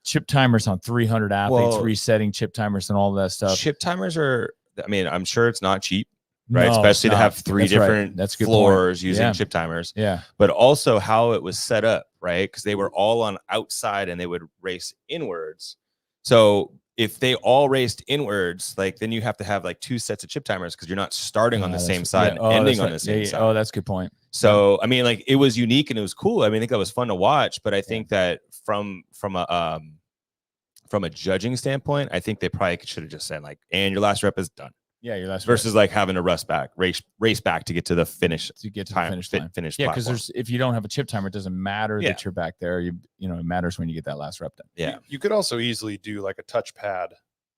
Chip timers on 300 athletes, resetting chip timers and all that stuff. Chip timers are, I mean, I'm sure it's not cheap, right? No, Especially to have that's three right. different That's a good floors point. using chip timers. Yeah. But also how it was set up, right? Because they were all on outside and they would race inwards. So if they all raced inwards, like then you have to have like 2 sets of chip timers because you're not starting on the same side and ending on the same side. Oh, that's a good point. So I mean, like it was unique and it was cool. I mean, I think that was fun to watch. But I think that from a judging standpoint, I think they probably should have just said like, and your last rep is done. Yeah, your last versus like having to race back to get to the finish line. Finish. Yeah, because if you don't have a chip timer, it doesn't matter that you're back there. You know, it matters when you get that last rep done. Yeah, you could also easily do like a touchpad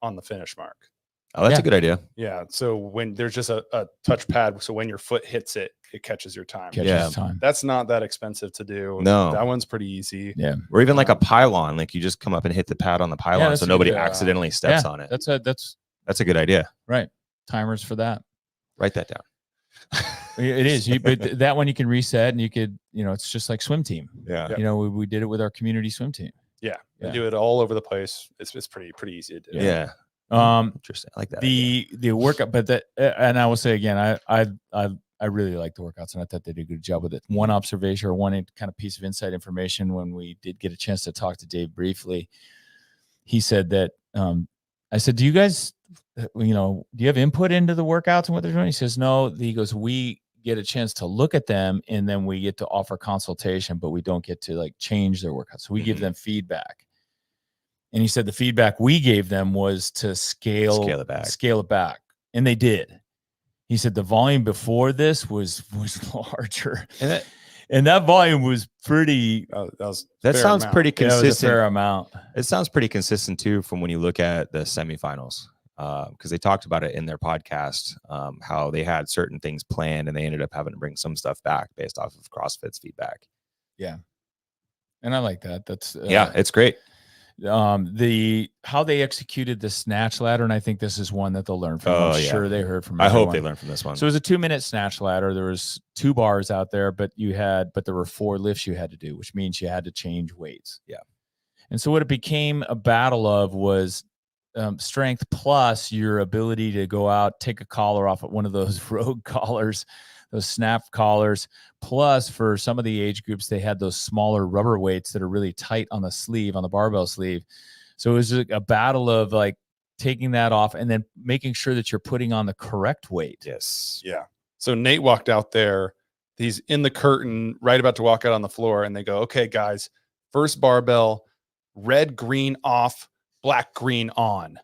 on the finish mark. Oh, that's a good idea. Yeah. So when there's just a touchpad, so when your foot hits it, it catches your time. Time. That's not that expensive to do. No, that one's pretty easy. Yeah. Or even like a pylon, like you just come up and hit the pad on the pylon, so nobody accidentally steps on it. That's a good idea. Right. Timers for that. Write that down. It is. But that one you can reset, and you could, you know, it's just like swim team. Yeah. You know, we did it with our community swim team. Yeah. They do it all over the place. It's pretty easy to do. Yeah. Interesting. I like that. The workout, but and I will say again, I really like the workouts, and I thought they did a good job with it. One observation or one kind of piece of inside information when we did get a chance to talk to Dave briefly, he said that I said, do you guys, you know, do you have input into the workouts and what they're doing? He says, no. He goes, we get a chance to look at them, and then we get to offer consultation, but we don't get to like change their workouts. So we give them feedback. And he said the feedback we gave them was to scale it back. And they did. He said the volume before this was larger. And that volume was pretty. That sounds pretty consistent. It was a fair amount. It sounds pretty consistent too from when you look at the semifinals, because they talked about it in their podcast, how they had certain things planned and they ended up having to bring some stuff back based off of CrossFit's feedback. Yeah, and I like that. That's it's great. How they executed the snatch ladder, and I think this is one that they'll learn from. I'm sure they heard from. I hope they learned from this one. So it was a 2-minute snatch ladder. There was 2 bars out there, but there were 4 lifts you had to do, which means you had to change weights. Yeah. And so what it became a battle of was strength plus your ability to go out, take a collar off of one of those rogue collars, those snap collars. Plus, for some of the age groups, they had those smaller rubber weights that are really tight on the sleeve, on the barbell sleeve. So it was a battle of like taking that off and then making sure that you're putting on the correct weight. Yes. Yeah. So Nate walked out there. He's in the curtain, right about to walk out on the floor, and they go, "Okay, guys, first barbell, red, green off, black, green on."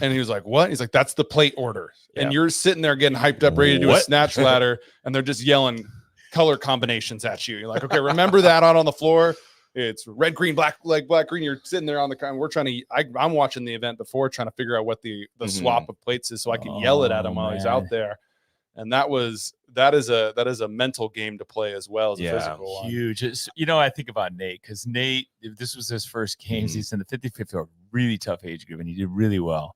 And he was like, "What?" He's like, "That's the plate order." Yeah. And you're sitting there getting hyped up, ready to do a snatch ladder, and they're just yelling color combinations at you. You're like, "Okay, remember that out on the floor. It's red, green, black, like black, green." You're sitting there on the kind. We're trying to. I'm watching the event before, trying to figure out what the swap of plates is, so I can yell it at him while he's out there. And that is a mental game to play as well as a physical one. Huge. You know, I think about Nate, because Nate, if this was his first games, he's in the 55th, a really tough age group, and he did really well.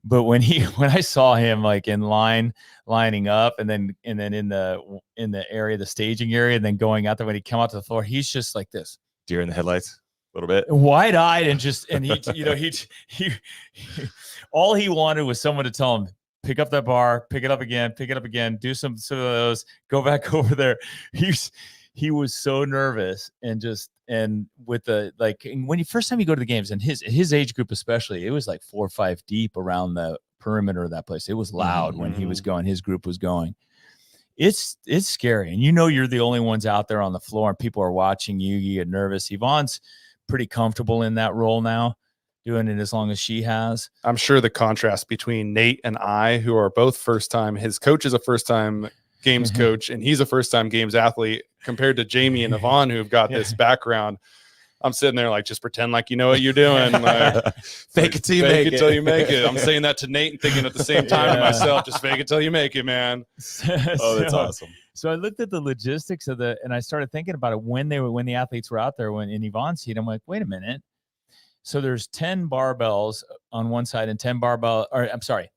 But when I saw him like in lining up, and then in the area, the staging area, and then going out there, when he came out to the floor, he's just like this, deer in the headlights, a little bit wide-eyed, and he you know, he all he wanted was someone to tell him, pick up that bar, pick it up again, do some of those, go back over there. He was so nervous, and with the, like, when you first time you go to the games, and his age group especially, it was like 4 or 5 deep around the perimeter of that place. It was loud when he was going, his group was going. It's scary, and you know you're the only ones out there on the floor, and people are watching you. You get nervous. Yvonne's pretty comfortable in that role now, doing it as long as she has. I'm sure the contrast between Nate and I, who are both first time, his coach is a first time games coach, and he's a first time games athlete, compared to Jamie and Yvonne, who've got this background. I'm sitting there like, just pretend like you know what you're doing. Like, fake it till you make it. Till you make it. I'm saying that to Nate and thinking at the same time to myself, just fake it till you make it, man. Oh, that's awesome. So I looked at the logistics of and I started thinking about it when the athletes were out there, when in Yvonne's seat. I'm like, wait a minute. So there's 10 barbells on one side and 10 barbell, or I'm sorry,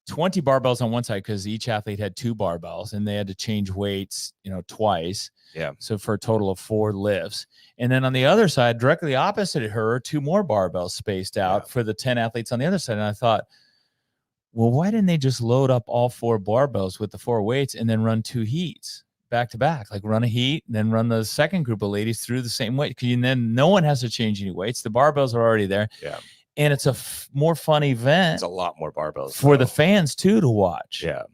20 barbells on one side because each athlete had 2 barbells and they had to change weights, twice. Yeah. So for a total of 4 lifts. And then on the other side, directly opposite her, 2 more barbells spaced out for the 10 athletes on the other side. And I thought, well, why didn't they just load up all 4 barbells with the 4 weights and then run 2 heats back to back? Like run a heat and then run the second group of ladies through the same weight. And then no one has to change any weights. The barbells are already there. Yeah. And it's a more fun event. It's a lot more barbells for the fans too to watch. Yeah.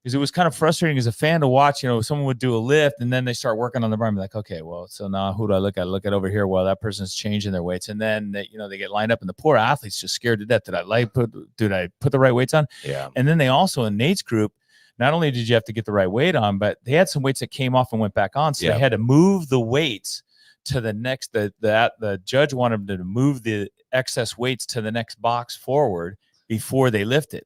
Because it was kind of frustrating as a fan to watch, someone would do a lift and then they start working on the bar and be like, okay, well, so now who do I look at? Look at over here while that person's changing their weights. And then they get lined up and the poor athletes just scared to death. Did I put the right weights on? Yeah. And then they also, in Nate's group, not only did you have to get the right weight on, but they had some weights that came off and went back on. So they had to move the weights to the next, the judge wanted them to move the excess weights to the next box forward before they lifted.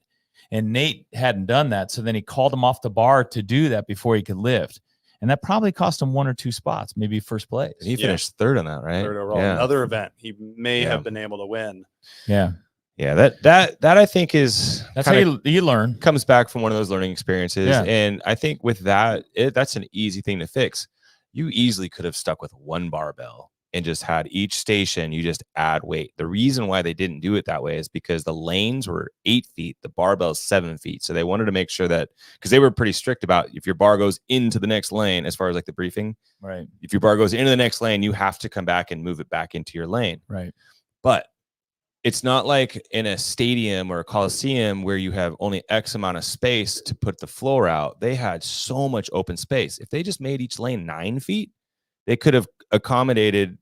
And Nate hadn't done that. So then he called him off the bar to do that before he could lift. And that probably cost him 1 or 2 spots, maybe first place. And he finished third on that, right? Third overall. Yeah. Another event he may have been able to win. Yeah. Yeah. That I think that's how you learn. Comes back from one of those learning experiences. Yeah. And I think with that, that's an easy thing to fix. You easily could have stuck with 1 barbell and just had each station, you just add weight. The reason why they didn't do it that way is because the lanes were 8 feet, the barbell is 7 feet. So they wanted to make sure that, because they were pretty strict about if your bar goes into the next lane, as far as like the briefing, right? If your bar goes into the next lane, you have to come back and move it back into your lane. Right. But it's not like in a stadium or a coliseum where you have only X amount of space to put the floor out. They had so much open space. If they just made each lane 9 feet, they could have accommodated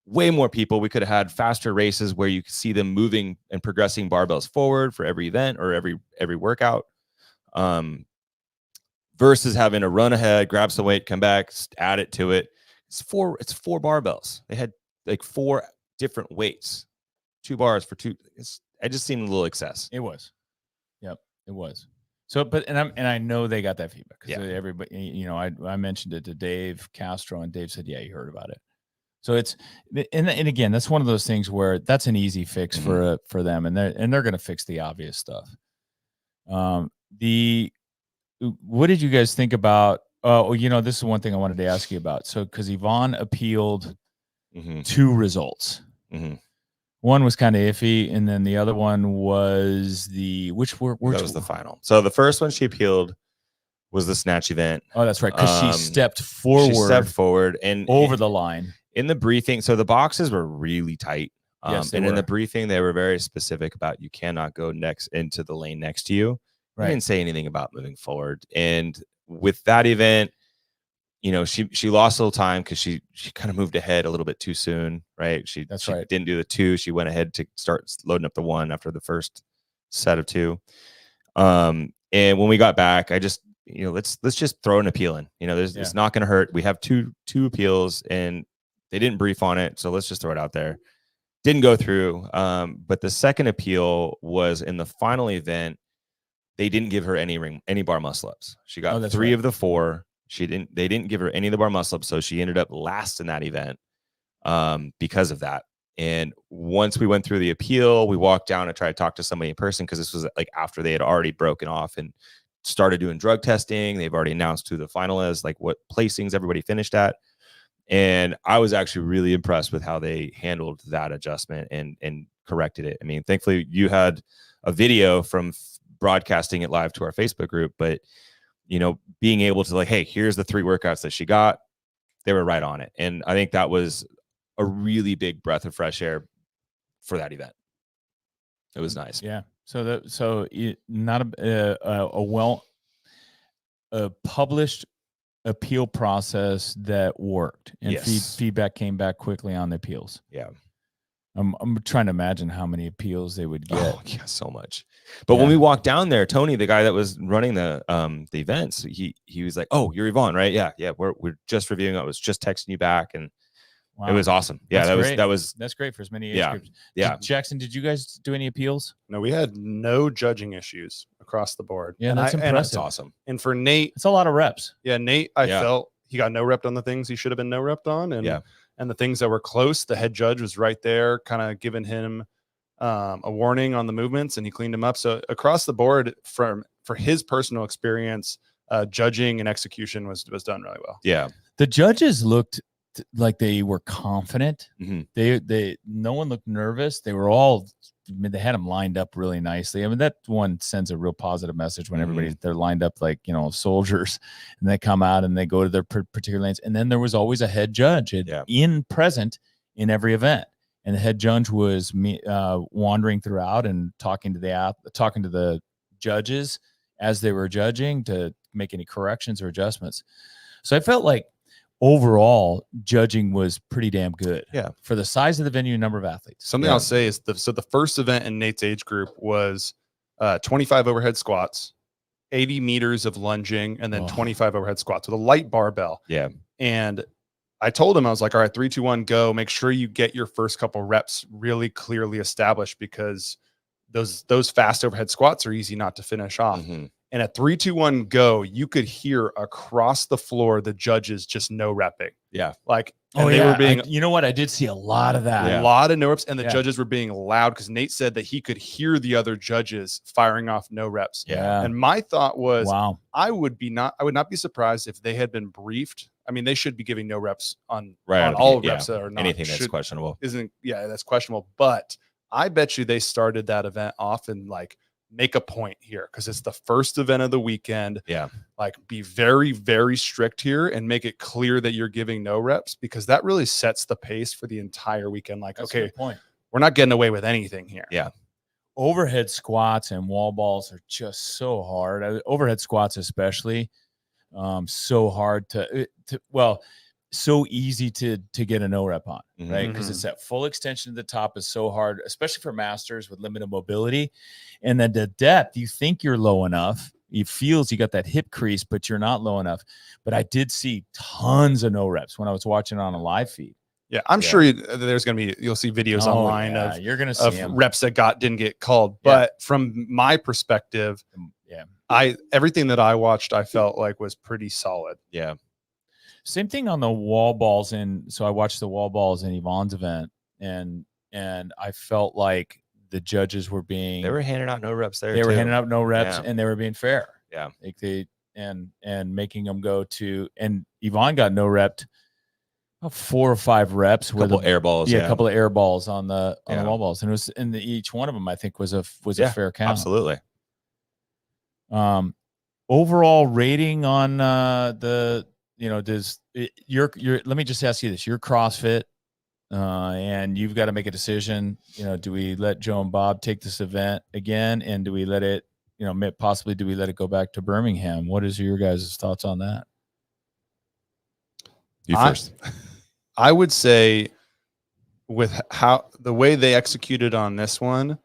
way more people. We could have had faster races where you could see them moving and progressing barbells forward for every event or every workout, versus having to run ahead, grab some weight, come back, add it to it. It's 4 barbells. They had like 4 different weights, 2 bars for 2. I just seemed a little excess. It was. Yep, it was. So, but I know they got that feedback because everybody, I mentioned it to Dave Castro and Dave said, yeah, he heard about it. So it's, and again, that's one of those things where that's an easy fix for them, and they're going to fix the obvious stuff. What did you guys think about? This is one thing I wanted to ask you about. So, because Yvonne appealed 2 results. Mm-hmm. One was kind of iffy, and then the other one was that was the final. So the first one she appealed was the snatch event. Oh, that's right, because she stepped forward. And over the line. In the briefing, so the boxes were really tight. Yes, and in the briefing, they were very specific about you cannot go next into the lane next to you. Right. They didn't say anything about moving forward. And with that event, she lost a little time because she kind of moved ahead a little bit too soon, right? She didn't do the 2. She went ahead to start loading up the 1 after the first set of 2. And when we got back, I just, let's just throw an appeal in. It's not going to hurt. We have two appeals, and they didn't brief on it, so let's just throw it out there. Didn't go through. But the second appeal was in the final event. They didn't give her any bar muscle ups. She got 3 of the 4. They didn't give her any of the bar muscle ups, so she ended up last in that event because of that. And once we went through the appeal, we walked down and tried to talk to somebody in person, because this was like after they had already broken off and started doing drug testing. They've already announced who the final is, like what placings everybody finished at. And I was actually really impressed with how they handled that adjustment and corrected it. I mean, thankfully you had a video from broadcasting it live to our Facebook group, but being able to hey, here's the 3 workouts that she got. They were right on it. And I think that was a really big breath of fresh air for that event. It was nice. Yeah. Not a published appeal process that worked, and feedback came back quickly on the appeals. Yeah. I'm trying to imagine how many appeals they would get. Oh, yeah, so much. But when we walked down there, Tony, the guy that was running the events, he was like, "Oh, you're Yvonne, right? Yeah. We're just reviewing. I was just texting you back, and it was awesome. Yeah, that's great for as many age groups. Yeah. Jackson, did you guys do any appeals? No, we had no judging issues across the board. Yeah, that's impressive. That's awesome. And for Nate, it's a lot of reps. Yeah, Nate, I felt he got no repped on the things he should have been no repped on, and the things that were close, the head judge was right there, kind of giving him a warning on the movements, and he cleaned them up. So across the board, for his personal experience, judging and execution was done really well. Yeah. The judges looked like they were confident. Mhm. No one looked nervous. They were all, they had them lined up really nicely. I mean, that one sends a real positive message when they're lined up like, soldiers, and they come out and they go to their particular lanes. And then there was always a head judge present in every event. And the head judge was wandering throughout and talking to the judges as they were judging to make any corrections or adjustments. So I felt like overall judging was pretty damn good. Yeah. For the size of the venue and number of athletes. Something I'll say is the first event in Nate's age group was 25 overhead squats, 80 meters of lunging, and then 25 overhead squats with a light barbell. Yeah. And I told him, I was like, all right, 3, 2, 1, go. Make sure you get your first couple reps really clearly established, because those fast overhead squats are easy not to finish off. Mm-hmm. And at 3, 2, 1, go, you could hear across the floor the judges just no repping. Yeah. Like, they were being, you know what? I did see a lot of that. a lot of no reps, and the judges were being loud because Nate said that he could hear the other judges firing off no reps. Yeah. And my thought was, Wow. I would not be surprised if they had been briefed. I mean, they should be giving no reps on Right, all reps that are not anything that's questionable. That's questionable. But I bet you they started that event off and like, make a point here because it's the first event of the weekend. Yeah. Like, be very, very strict here and make it clear that you're giving no reps, because that really sets the pace for the entire weekend. Like, That's a okay, good point. we're not getting away with anything here. Yeah. Overhead squats and wall balls are just so hard. Overhead squats, especially, so hard so easy to get a no rep on, right? Because it's that full extension to the top is so hard, especially for masters with limited mobility. And then the depth, you think you're low enough. It feels you got that hip crease, but you're not low enough. But I did see tons of no reps when I was watching on a live feed. Yeah, I'm sure there's going to be, you'll see videos online you're going to see of reps that didn't get called. But from my perspective, everything that I watched, I felt like was pretty solid. Yeah. Same thing on the wall balls. So I watched the wall balls in Yvonne's event, and I felt like the judges were being, they were handing out no reps there. They were handing out no reps, and they were being fair. Yeah. Like and making them go to, and Yvonne got no repped 4 or 5 reps with air balls. A couple of air balls on the wall balls. And it was each one of them, I think, was a fair count. Absolutely. Overall rating on let me just ask you this. You're CrossFit, and you've got to make a decision. Do we let Joe and Bob take this event again? And do we let it, possibly do we let it go back to Birmingham? What is your guys' thoughts on that? You first. I would say with the way they executed on this one,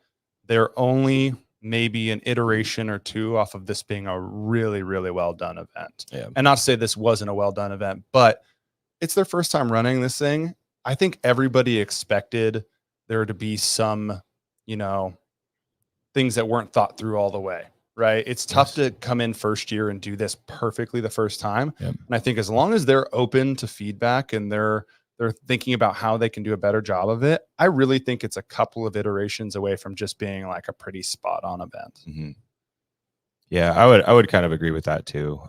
they're only maybe an iteration or 2 off of this being a really, really well done event. Yeah. And not to say this wasn't a well done event, but it's their first time running this thing. I think everybody expected there to be some, things that weren't thought through all the way, right? It's tough to come in first year and do this perfectly the first time. Yep. And I think as long as they're open to feedback and they're thinking about how they can do a better job of it, I really think it's a couple of iterations away from just being like a pretty spot on event. Mm-hmm. Yeah, I would kind of agree with that too.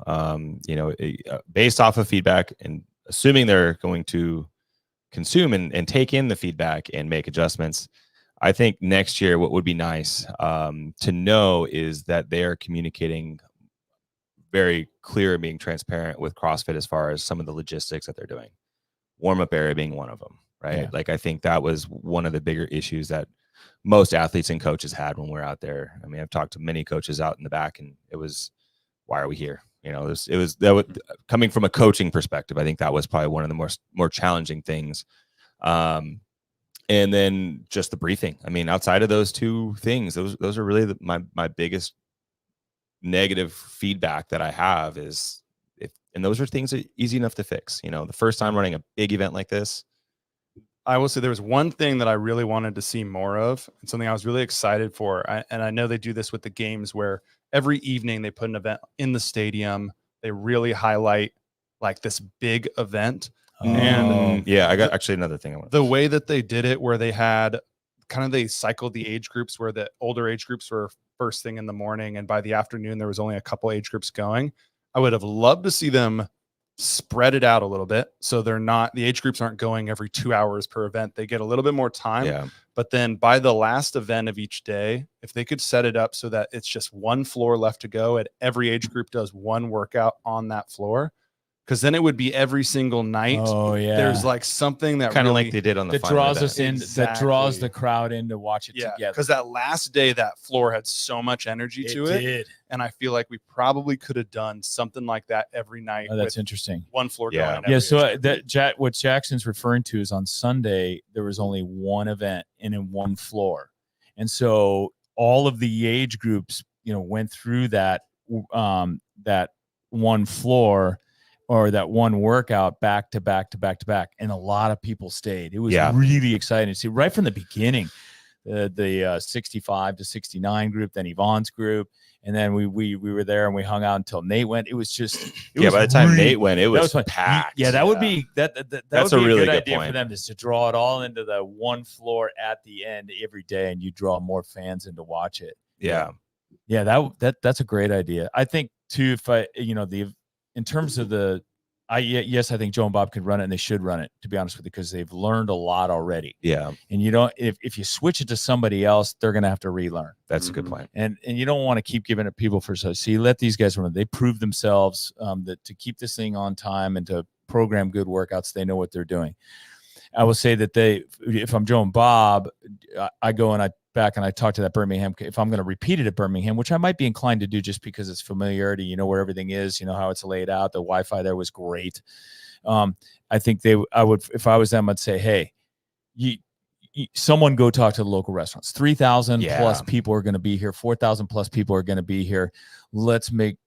Based off of feedback and assuming they're going to consume and take in the feedback and make adjustments, I think next year what would be nice to know is that they are communicating very clear and being transparent with CrossFit as far as some of the logistics that they're doing. Warm-up area being one of them, right? Yeah. Like, I think that was one of the bigger issues that most athletes and coaches had when we're out there. I mean, I've talked to many coaches out in the back, and it was, why are we here? It was coming from a coaching perspective. I think that was probably one of the more challenging things. And then just the briefing. I mean, outside of those 2 things, those are really my biggest negative feedback that I have is. And those are things that are easy enough to fix. The first time running a big event like this. I will say there was one thing that I really wanted to see more of, and something I was really excited for. And I know they do this with the games where every evening they put an event in the stadium. They really highlight like this big event. And I got actually another thing I want. The way that they did it, where they had kind of they cycled the age groups where the older age groups were first thing in the morning, and by the afternoon there was only a couple age groups going. I would have loved to see them spread it out a little bit, so the age groups aren't going every 2 hours per event. They get a little bit more time. Yeah. But then by the last event of each day, if they could set it up so that it's just one floor left to go, and every age group does one workout on that floor, because then it would be every single night. Oh yeah. There's like something that Kind of really, like they did on the that final draws event. us in, that Exactly. draws the crowd in to watch it yeah, together. because that last day, that floor had so much energy to it. did. And I feel like we probably could have done something like that every night. Oh, that's with interesting. one floor Yeah. going. Yeah, every so age group. what Jackson's referring to is on Sunday there was only one event and in one floor, and so all of the age groups, went through that that one floor or that one workout back to back to back to back, and a lot of people stayed. It was really exciting to see right from the beginning. The 65 to 69 group, then Yvonne's group, and then we were there and we hung out until Nate went. It was just By the time Nate went, it was fun. packed. Yeah, that would be that That's would be a really good good idea point. for them, is to draw it all into the one floor at the end every day, and you draw more fans in to watch it. Yeah. Yeah, that's a great idea. I think too, if in terms of yes, I think Joe and Bob could run it, and they should run it, to be honest with you, because they've learned a lot already. Yeah. And if you switch it to somebody else, they're going to have to relearn. That's a good point. And you don't want to keep giving it people so you let these guys run. They prove themselves that to keep this thing on time and to program good workouts, they know what they're doing. I will say that if I'm Joe and Bob, I go and I talk to that Birmingham. If I'm going to repeat it at Birmingham, which I might be inclined to do just because it's familiarity, where everything is, how it's laid out. The Wi-Fi there was great. I think I would, if I was them, I'd say, hey, someone go talk to the local restaurants. 3,000 plus people are going to be here. 4,000 plus people are going to be here. Let's make,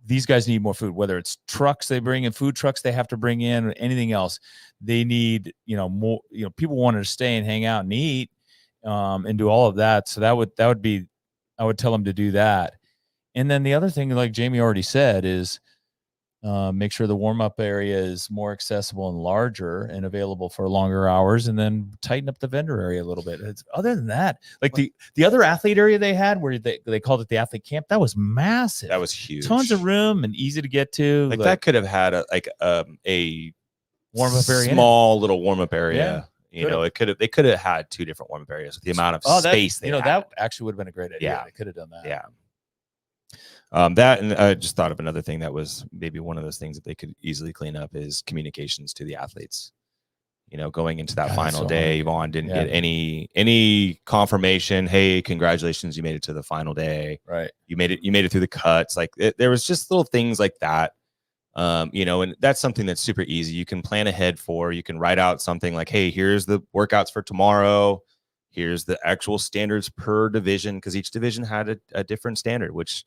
these guys need more food, whether it's trucks they bring in, food trucks they have to bring in, or anything else. They need, more, people wanted to stay and hang out and eat, and do all of that. So that would be, I would tell them to do that. And then the other thing, like Jamie already said, is make sure the warm-up area is more accessible and larger and available for longer hours, and then tighten up the vendor area a little bit. Other than that, like the other athlete area they had, where they called it the athlete camp, that was massive. That was huge. Tons of room and easy to get to. Like that could have had a warm-up area, small little warm-up area. Yeah. They could have had two different warm-up areas with the amount of space they had. that actually would have been a great idea. Yeah. They could have done that. Yeah. That, and I just thought of another thing that was maybe one of those things that they could easily clean up is communications to the athletes. Going into that final day, Yvonne didn't get any confirmation. Hey, congratulations, you made it to the final day. Right. You made it through the cuts. Like there was just little things like that. And that's something that's super easy. You can plan ahead for. You can write out something like, hey, here's the workouts for tomorrow. Here's the actual standards per division, because each division had a different standard, which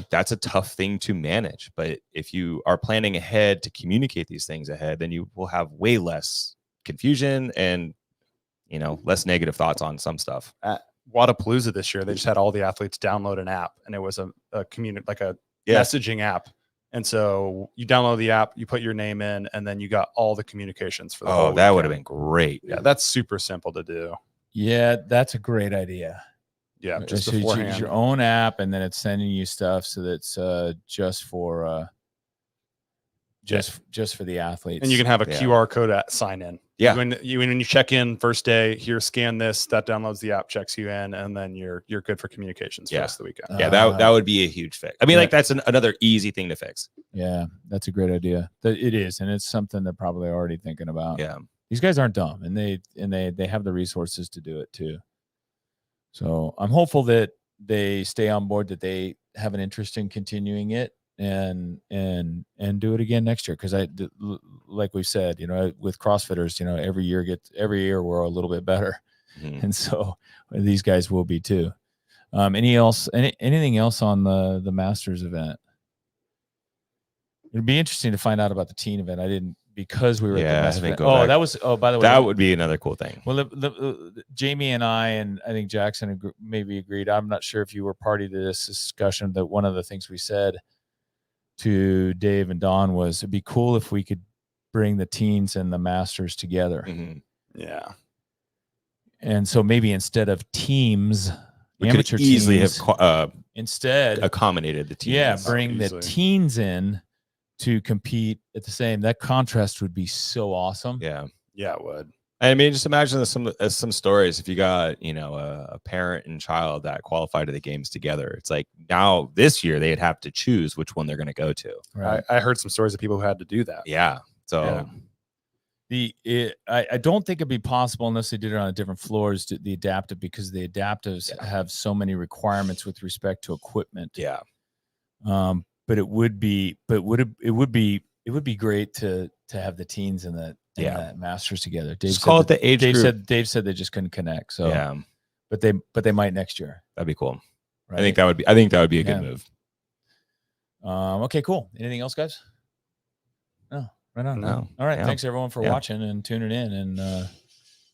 that's a tough thing to manage. But if you are planning ahead to communicate these things ahead, then you will have way less confusion and, less negative thoughts on some stuff. At Wadapalooza this year, they just had all the athletes download an app, and it was a messaging app. And so you download the app, you put your name in, and then you got all the communications for the whole that would have weekend. been great. Yeah, that's super simple to do. Yeah, that's a great idea. Yeah, just so you beforehand. use your own app, and then it's sending you stuff so that's just for the athletes. And you can have a QR code at sign in. Yeah. When you check in first day, here, scan this, that downloads the app, checks you in, and then you're good for communications for the rest of the weekend. Yeah, that would be a huge fix. I mean, like that's another easy thing to fix. Yeah, that's a great idea. It is, and it's something they're probably already thinking about. Yeah. These guys aren't dumb, and they have the resources to do it too. So I'm hopeful that they stay on board, that they have an interest in continuing it and do it again next year. Because like we said, with CrossFitters, every year we're a little bit better, and so these guys will be too. Anything else on the Masters event? It'd be interesting to find out about the teen event. I didn't, because we were at the Masters event. By the way, that would be another cool thing. Well, Jamie and I I think Jackson maybe agreed. I'm not sure if you were party to this discussion, that one of the things we said to Dave and Don was it'd be cool if we could bring the teens and the Masters together. Yeah. And so maybe instead of teams, We amateur could easily teams, have instead, accommodated the teams. yeah, bring the easily. teens in to compete at the same. That contrast would be so awesome. Yeah. Yeah, it would. I mean, just imagine some stories. If you got, you know, a parent and child that qualify to the games together, it's like now this year they'd have to choose which one they're going to go to. Right. I heard some stories of people who had to do that. Yeah. So Yeah. I don't think it'd be possible unless they did it on a different floors, the adaptive, because the adaptives have so many requirements with respect to equipment. yeah. But it would be great to have the teens and the masters together. Dave Just said call it the age group. Dave said they just couldn't connect. So yeah, but they might next year. that'd be cool. Right? I think that would be a good Yeah. move. Okay, cool. Anything else, guys? No, right on. No. All right. Yeah. Thanks everyone for Yeah. watching and tuning in,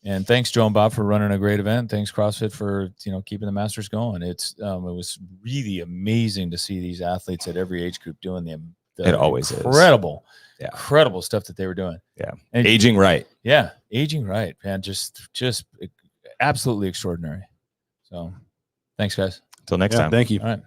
and thanks Joe and Bob for running a great event. Thanks CrossFit for keeping the Masters going. It was really amazing to see these athletes at every age group doing the It always is. incredible stuff that they were doing. Yeah. And Aging right. Yeah, aging right, man. Just absolutely extraordinary. So, thanks, guys. Until next Yeah, time. thank you. All right.